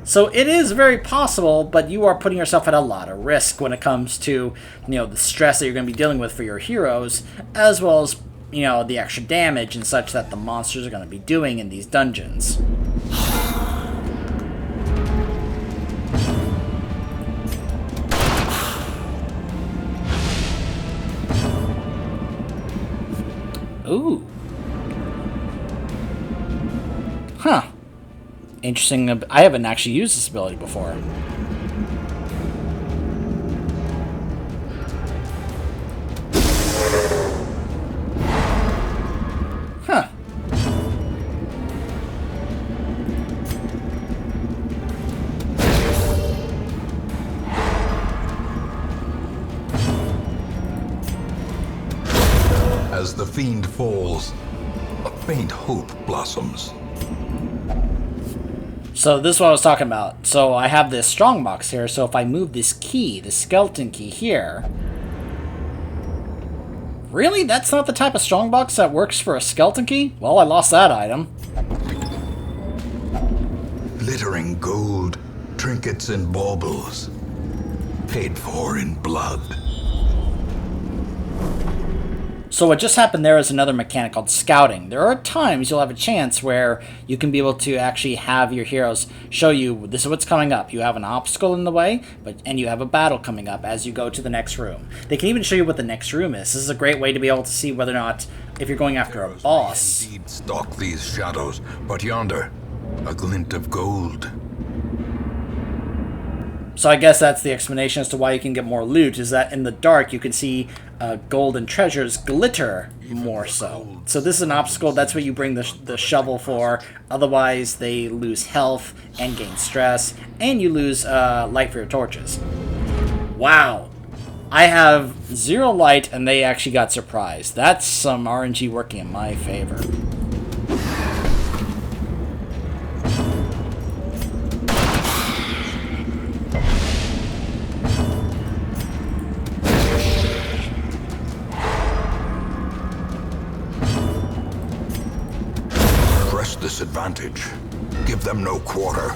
So it is very possible, but you are putting yourself at a lot of risk when it comes to, the stress that you're going to be dealing with for your heroes, as well as, the extra damage and such that the monsters are going to be doing in these dungeons. Ooh. Huh. Interesting. I haven't actually used this ability before. Huh. As the fiend falls, a faint hope blossoms. So this is what I was talking about. So I have this strongbox here, so if I move this key, the skeleton key here... Really? That's not the type of strongbox that works for a skeleton key? Well, I lost that item. Glittering gold, trinkets and baubles, paid for in blood. So what just happened there is another mechanic called scouting. There are times you'll have a chance where you can be able to actually have your heroes show you, this is what's coming up. You have an obstacle in the way, and you have a battle coming up as you go to the next room. They can even show you what the next room is. This is a great way to be able to see whether or not, if you're going after a boss. Indeed stalk these shadows, but yonder, a glint of gold. So I guess that's the explanation as to why you can get more loot, is that in the dark you can see gold and treasures glitter more so. So this is an obstacle, that's what you bring the shovel for. Otherwise they lose health and gain stress, and you lose light for your torches. Wow. I have 0 light and they actually got surprised. That's some RNG working in my favor. Disadvantage. Give them no quarter.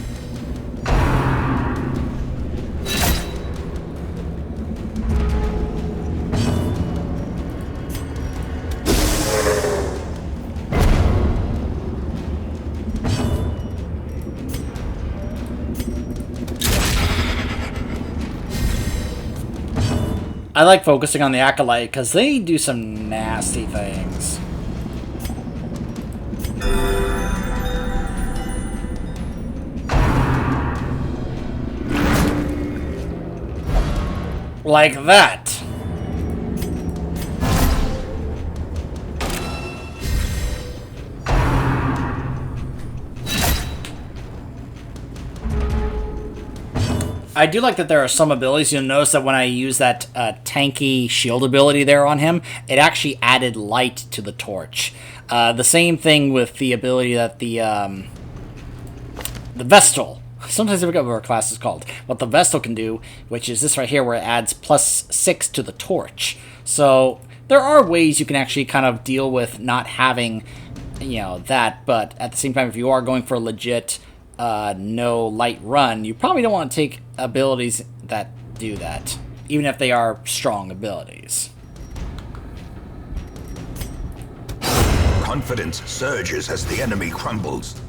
I like focusing on the Acolyte because they do some nasty things. Like that. I do like that there are some abilities. You'll notice that when I use that tanky shield ability there on him, it actually added light to the torch. The same thing with the ability that the Vestal. Sometimes I forget what our class is called. What the Vestal can do, which is this right here, where it adds +6 to the torch. So there are ways you can actually kind of deal with not having, that. But at the same time, if you are going for a legit no light run, you probably don't want to take abilities that do that, even if they are strong abilities. Confidence surges as the enemy crumbles.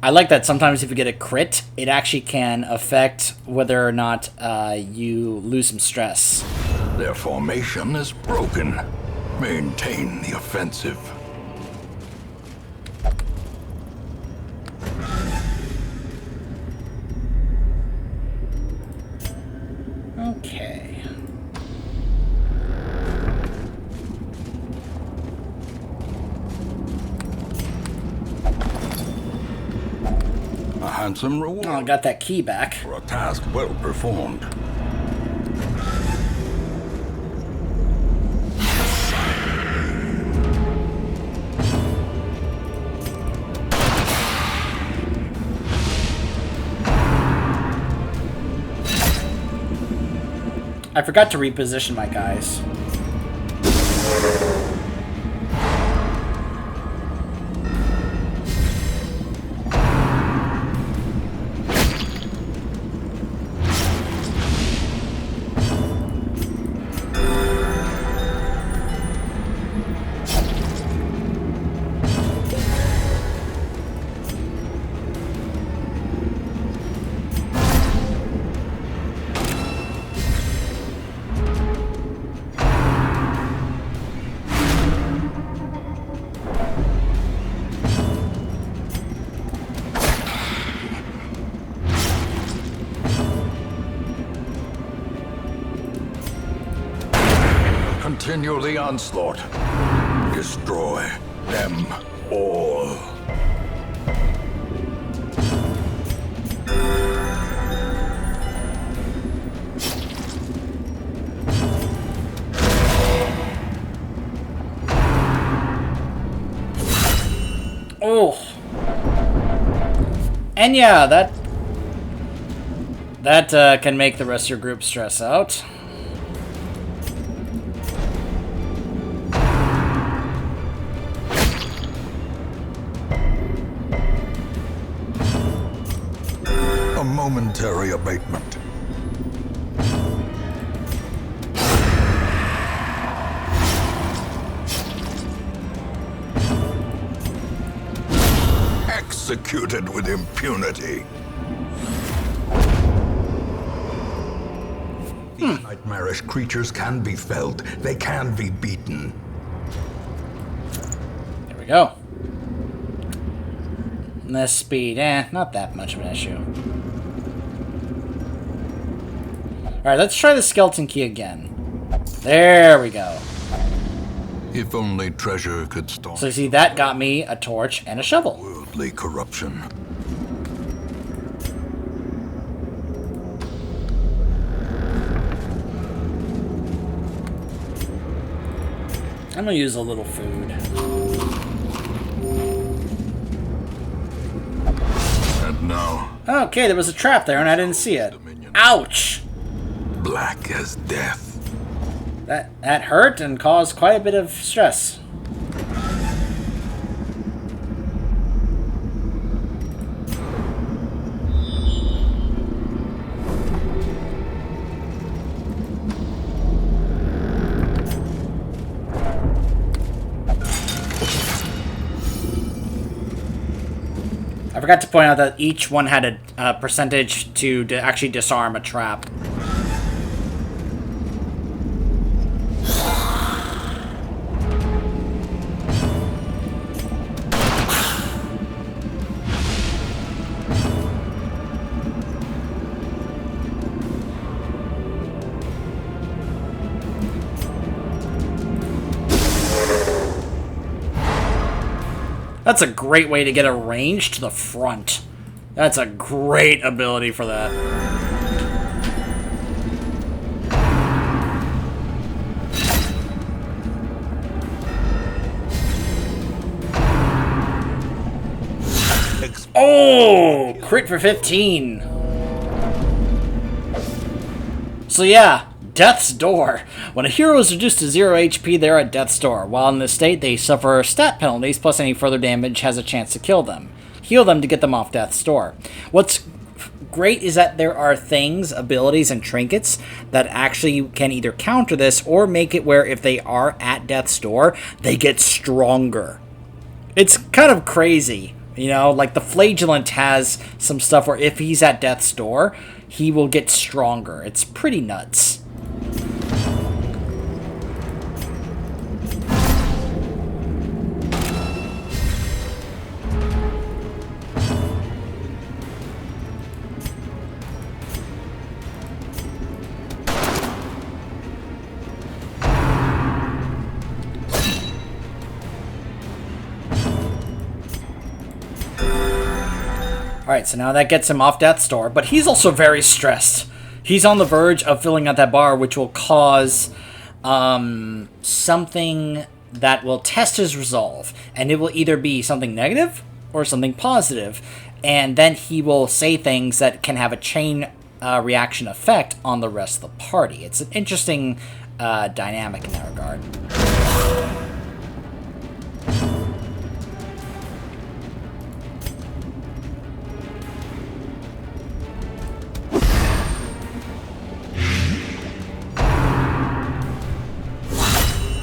I like that sometimes if you get a crit, it actually can affect whether or not you lose some stress. Their formation is broken. Maintain the offensive. Okay. A handsome reward. Oh, I got that key back. For a task well performed. I forgot to reposition my guys. Continue the onslaught. Destroy them all. Oh. And yeah, that can make the rest of your group stress out. A momentary abatement. Executed with impunity. These nightmarish creatures can be felled. They can be beaten. There we go. And this speed, not that much of an issue. Alright, let's try the skeleton key again. There we go. If only treasure could stop. So you see, that got me a torch and a shovel. Worldly corruption. I'm gonna use a little food. And now, Okay, there was a trap there and I didn't see it. Ouch! black as death. That hurt and caused quite a bit of stress. I forgot to point out that each one had a percentage to actually disarm a trap. That's a great way to get a range to the front. That's a great ability for that. Oh! Crit for 15. So yeah, Death's Door. When a hero is reduced to 0 HP, they're at Death's Door. While in this state, they suffer stat penalties, plus any further damage has a chance to kill them. Heal them to get them off Death's Door. What's great is that there are things, abilities, and trinkets that actually can either counter this or make it where if they are at Death's Door, they get stronger. It's kind of crazy, you know? Like, the Flagellant has some stuff where if he's at Death's Door, he will get stronger. It's pretty nuts. Alright, so now that gets him off Death's Door, but he's also very stressed. He's on the verge of filling out that bar, which will cause something that will test his resolve. And it will either be something negative or something positive. And then he will say things that can have a chain reaction effect on the rest of the party. It's an interesting dynamic in that regard.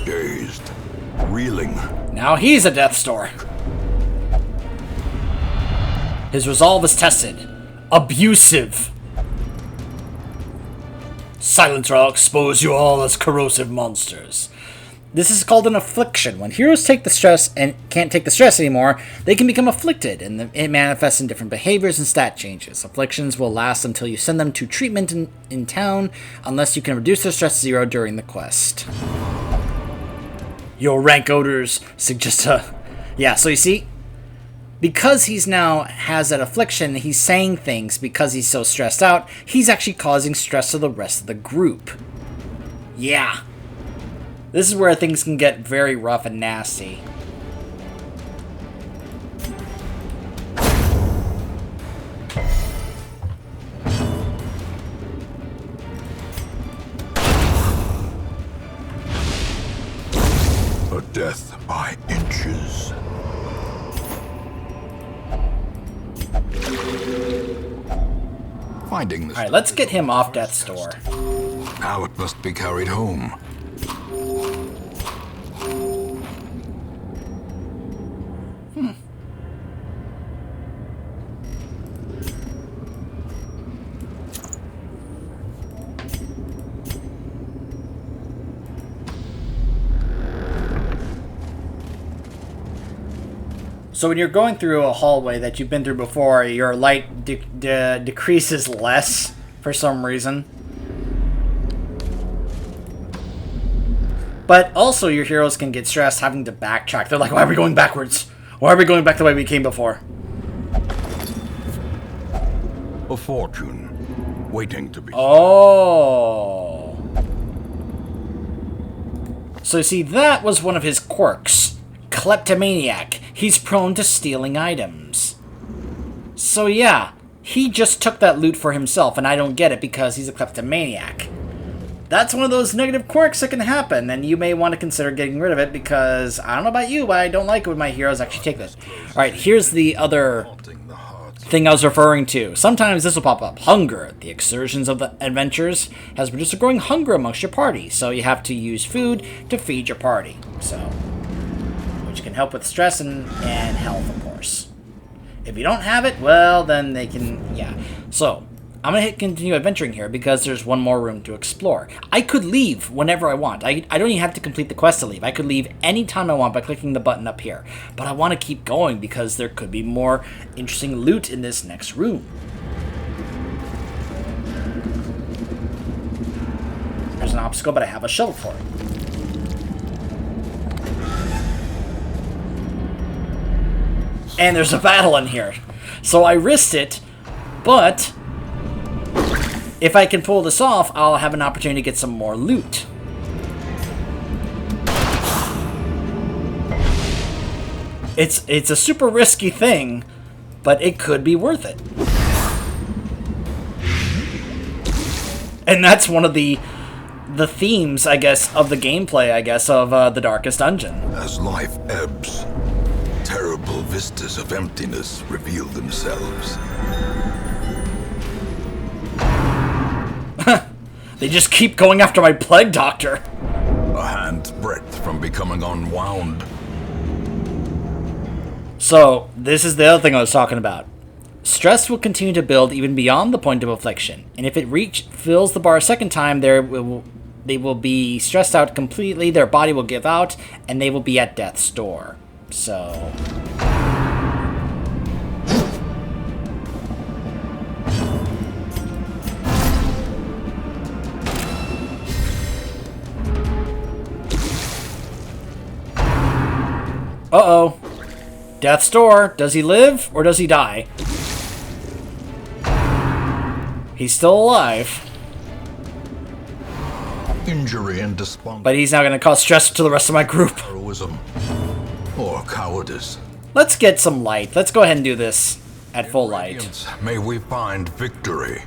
Dazed, reeling. Now he's a Death's Door. His resolve is tested. Abusive. Silence or I'll expose you all as corrosive monsters. This is called an affliction. When heroes take the stress and can't take the stress anymore, they can become afflicted, and it manifests in different behaviors and stat changes. Afflictions will last until you send them to treatment in town, unless you can reduce their stress to 0 during the quest. Your rank odors suggest a... Yeah, so you see, because he's now has that affliction, he's saying things because he's so stressed out, he's actually causing stress to the rest of the group. Yeah. This is where things can get very rough and nasty. A death by inches. Finding this. Alright, let's get him off Death's Door. Now it must be carried home. So when you're going through a hallway that you've been through before, your light decreases less for some reason. But also your heroes can get stressed having to backtrack. They're like, why are we going backwards? Why are we going back the way we came before? A fortune waiting to be. Oh. So you see, that was one of his quirks. Kleptomaniac. He's prone to stealing items. So yeah, he just took that loot for himself, and I don't get it because he's a kleptomaniac. That's one of those negative quirks that can happen, and you may want to consider getting rid of it because, I don't know about you, but I don't like it when my heroes actually take this. Alright, here's the other thing I was referring to. Sometimes this will pop up. Hunger. The exertions of the adventures has produced a growing hunger amongst your party, so you have to use food to feed your party. So, which can help with stress and health, of course. If you don't have it, well, then they can, yeah. So, I'm going to hit continue adventuring here because there's one more room to explore. I could leave whenever I want. I don't even have to complete the quest to leave. I could leave anytime I want by clicking the button up here. But I want to keep going because there could be more interesting loot in this next room. There's an obstacle, but I have a shovel for it. And there's a battle in here. So I risked it, but if I can pull this off, I'll have an opportunity to get some more loot. It's a super risky thing, but it could be worth it. And that's one of the themes, I guess, of the gameplay, I guess, of the Darkest Dungeon. As life ebbs, terrible vistas of emptiness reveal themselves. They just keep going after my plague doctor. A hand's breadth from becoming unwound. So, this is the other thing I was talking about. Stress will continue to build even beyond the point of affliction, and if it fills the bar a second time, they will be stressed out completely, their body will give out, and they will be at death's door. So... Uh-oh. Death's door. Does he live or does he die? He's still alive. Injury and despondency. But he's now going to cause stress to the rest of my group. Heroism or cowardice. Let's get some light. Let's go ahead and do this at full light. Radiance, may we find victory.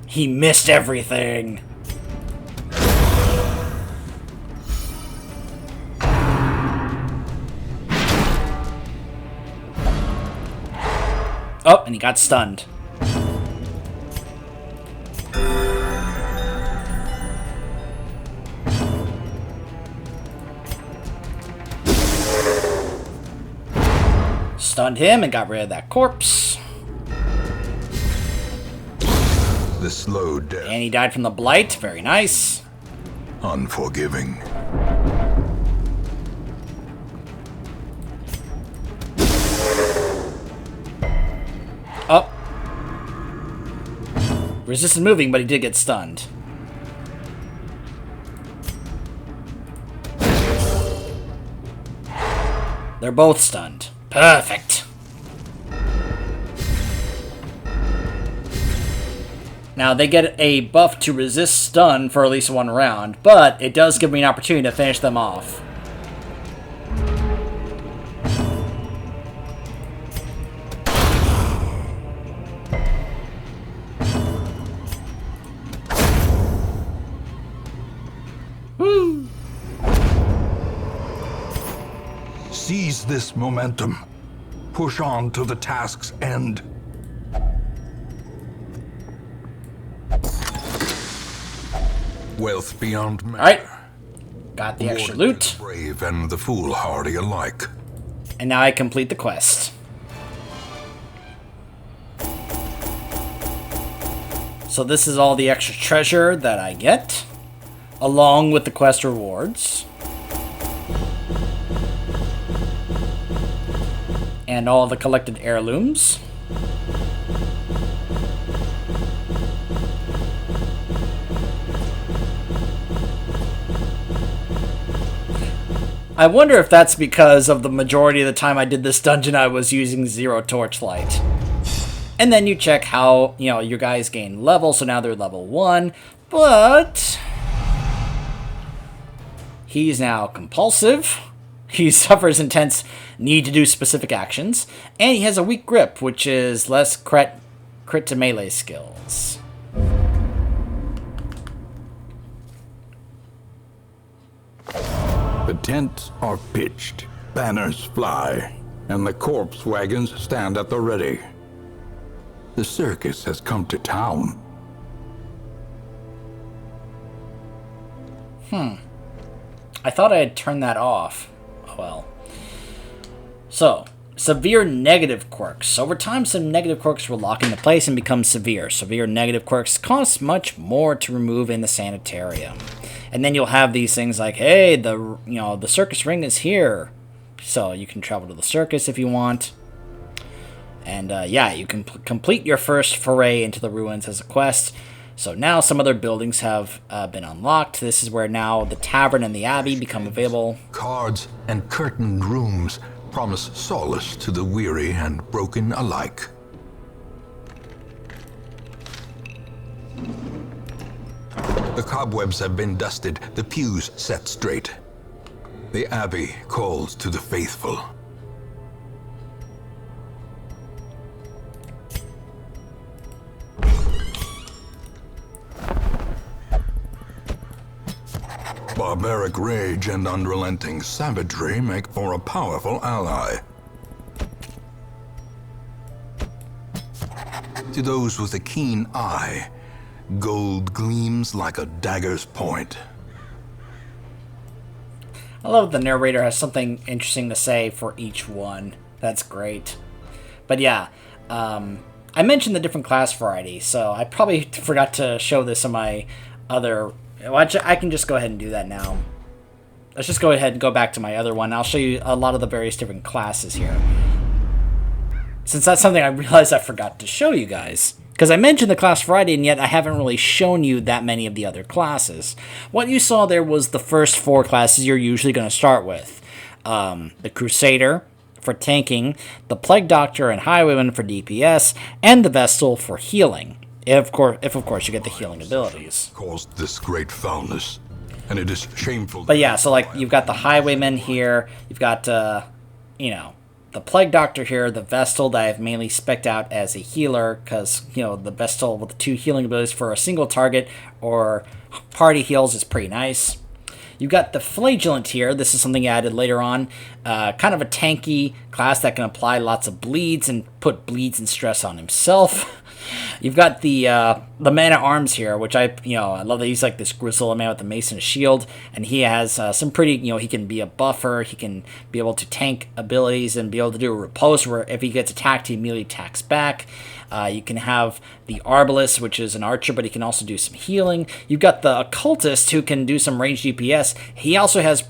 He missed everything. Oh, and he got stunned. Stunned him and got rid of that corpse. The slow death. And he died from the blight. Very nice. Unforgiving. Oh. Resisted moving, but he did get stunned. They're both stunned. Perfect. Now, they get a buff to resist stun for at least one round, but it does give me an opportunity to finish them off. Woo! Seize this momentum. Push on to the task's end. Wealth beyond measure. Alright. Got the extra Awarded loot. to the brave and the foolhardy alike. And now I complete the quest. So this is all the extra treasure that I get, along with the quest rewards. And all the collected heirlooms. I wonder if that's because of the majority of the time I did this dungeon I was using zero torchlight. And then you check how, your guys gain level, so now they're level 1, but he's now compulsive. He suffers intense need to do specific actions, and he has a weak grip, which is less crit to melee skills. The tents are pitched, banners fly, and the corpse wagons stand at the ready. The circus has come to town. I thought I had turned that off. Oh well. So, severe negative quirks. Over time, some negative quirks will lock into place and become severe. Severe negative quirks cost much more to remove in the Sanitarium. And then you'll have these things like, hey, the circus ring is here. So you can travel to the circus if you want. And you can complete your first foray into the ruins as a quest. So now some other buildings have been unlocked. This is where now the tavern and the abbey become available. Cards and curtained rooms promise solace to the weary and broken alike. The cobwebs have been dusted, the pews set straight. The abbey calls to the faithful. Barbaric rage and unrelenting savagery make for a powerful ally. To those with a keen eye, gold gleams like a dagger's point. I love the narrator has something interesting to say for each one. That's great. But yeah, I mentioned the different class variety, so I probably forgot to show this on my other... Well, I can just go ahead and do that now. Let's just go ahead and go back to my other one. I'll show you a lot of the various different classes here. Since that's something I realized I forgot to show you guys. Because I mentioned the class variety, and yet I haven't really shown you that many of the other classes. What you saw there was the first 4 classes you're usually going to start with. The Crusader for tanking, the Plague Doctor and Highwayman for DPS, and the Vestal for healing. If of course you get the healing abilities. Caused this great foulness, and it is shameful. But yeah, so like you've got the Highwayman here, you've got the Plague Doctor here, the Vestal that I've mainly spec'd out as a healer, because the Vestal with the 2 healing abilities for a single target or party heals is pretty nice. You've got the Flagellant here. This is something added later on. Kind of a tanky class that can apply lots of bleeds and put bleeds and stress on himself. You've got the Man-at-Arms here, which I love that he's like this grizzled man with the mace and a shield, and he has some pretty, he can be a buffer, he can be able to tank abilities and be able to do a riposte where if he gets attacked, he immediately attacks back. You can have the Arbalist, which is an archer, but he can also do some healing. You've got the Occultist, who can do some ranged DPS. He also has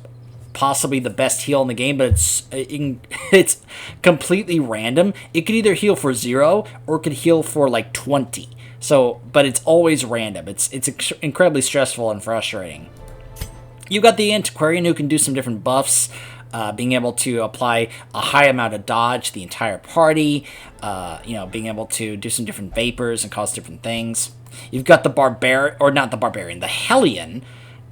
possibly the best heal in the game, but it's completely random. It could either heal for 0 or it could heal for like 20. So, but it's always random. It's incredibly stressful and frustrating. You've got the Antiquarian, who can do some different buffs, being able to apply a high amount of dodge to the entire party, being able to do some different vapors and cause different things. You've got the Hellion,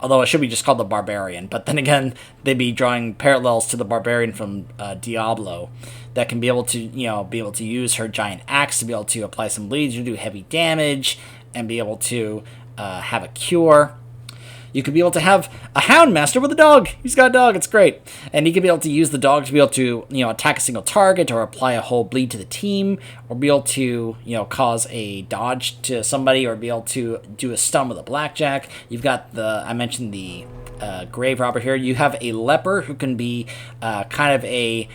although it should be just called the Barbarian, but then again, they'd be drawing parallels to the Barbarian from Diablo, that can be able to, use her giant axe to be able to apply some bleeds, to do heavy damage, and be able to have a cure. You could be able to have a Houndmaster with a dog. He's got a dog. It's great. And he could be able to use the dog to be able to, attack a single target or apply a whole bleed to the team, or be able to, cause a dodge to somebody, or be able to do a stun with a blackjack. You've got I mentioned the grave robber here. You have a leper who can be kind of a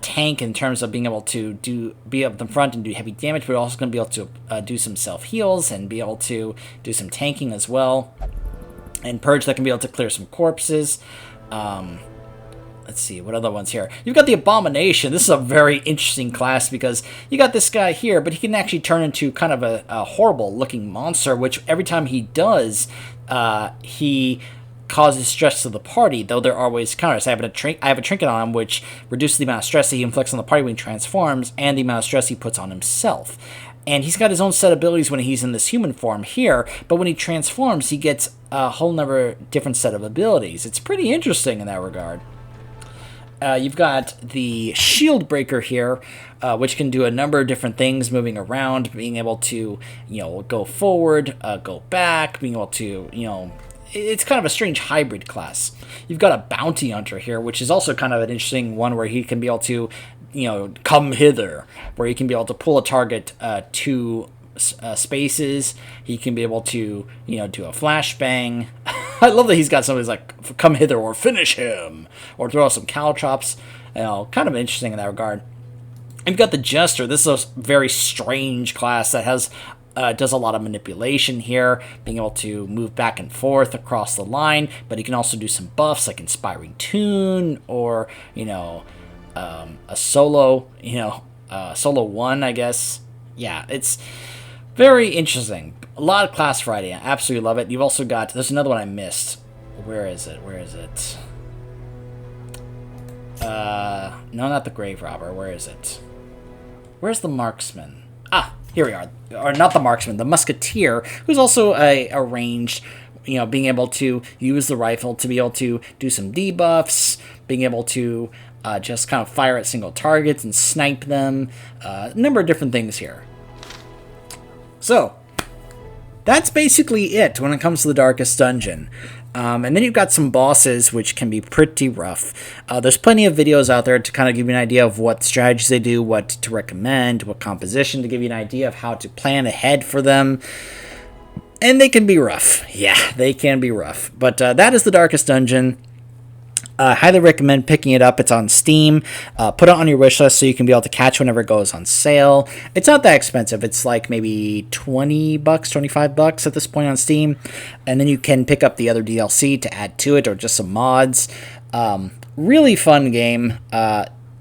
tank in terms of being able to be up the front and do heavy damage, but also going to be able to do some self heals and be able to do some tanking as well. And Purge that can be able to clear some corpses. Let's see, what other ones here? You've got the Abomination. This is a very interesting class because you got this guy here, but he can actually turn into kind of a horrible-looking monster, which every time he does, he causes stress to the party, though there are ways to counter this. I have a trinket on him, which reduces the amount of stress that he inflicts on the party when he transforms, and the amount of stress he puts on himself. And he's got his own set of abilities when he's in this human form here, but when he transforms, he gets a whole nother different set of abilities. It's pretty interesting in that regard. You've got the Shield Breaker here, which can do a number of different things, moving around, being able to, go forward, go back, being able to, it's kind of a strange hybrid class. You've got a Bounty Hunter here, which is also kind of an interesting one where he can be able to, come hither, where he can be able to pull a target to spaces. He can be able to, do a flashbang. I love that he's got somebody's like, come hither or finish him, or throw some caltrops. Kind of interesting in that regard. And you've got the Jester. This is a very strange class that has does a lot of manipulation here, being able to move back and forth across the line, but he can also do some buffs like Inspiring Tune or, a solo, solo 1, I guess. Yeah, it's very interesting. A lot of class variety. I absolutely love it. You've also got, there's another one I missed. Where is it? No, not the Grave Robber. Where is it? Where's the Marksman? Ah, here we are. Or not the Marksman, the Musketeer, who's also a ranged, being able to use the rifle to be able to do some debuffs, being able to just kind of fire at single targets and snipe them. A number of different things here. So, that's basically it when it comes to the Darkest Dungeon. And then you've got some bosses, which can be pretty rough. There's plenty of videos out there to kind of give you an idea of what strategies they do, what to recommend, what composition, to give you an idea of how to plan ahead for them. And they can be rough. Yeah, they can be rough. But that is the Darkest Dungeon. Highly recommend picking it up. It's on Steam. Put it on your wish list so you can be able to catch whenever it goes on sale. It's not that expensive. It's like maybe $20, $25 at this point on Steam. And then you can pick up the other DLC to add to it or just some mods. Really fun game.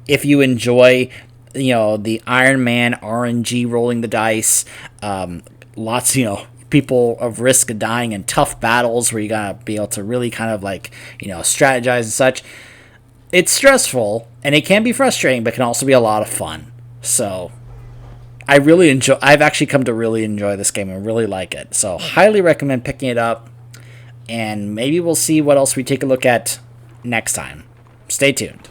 If you enjoy, the Iron Man RNG rolling the dice, lots, people of risk of dying in tough battles where you gotta be able to really kind of strategize and such. It's stressful and it can be frustrating, but can also be a lot of fun. So I've actually come to really enjoy this game and really like it. So highly recommend picking it up, and maybe we'll see what else we take a look at next time. Stay tuned.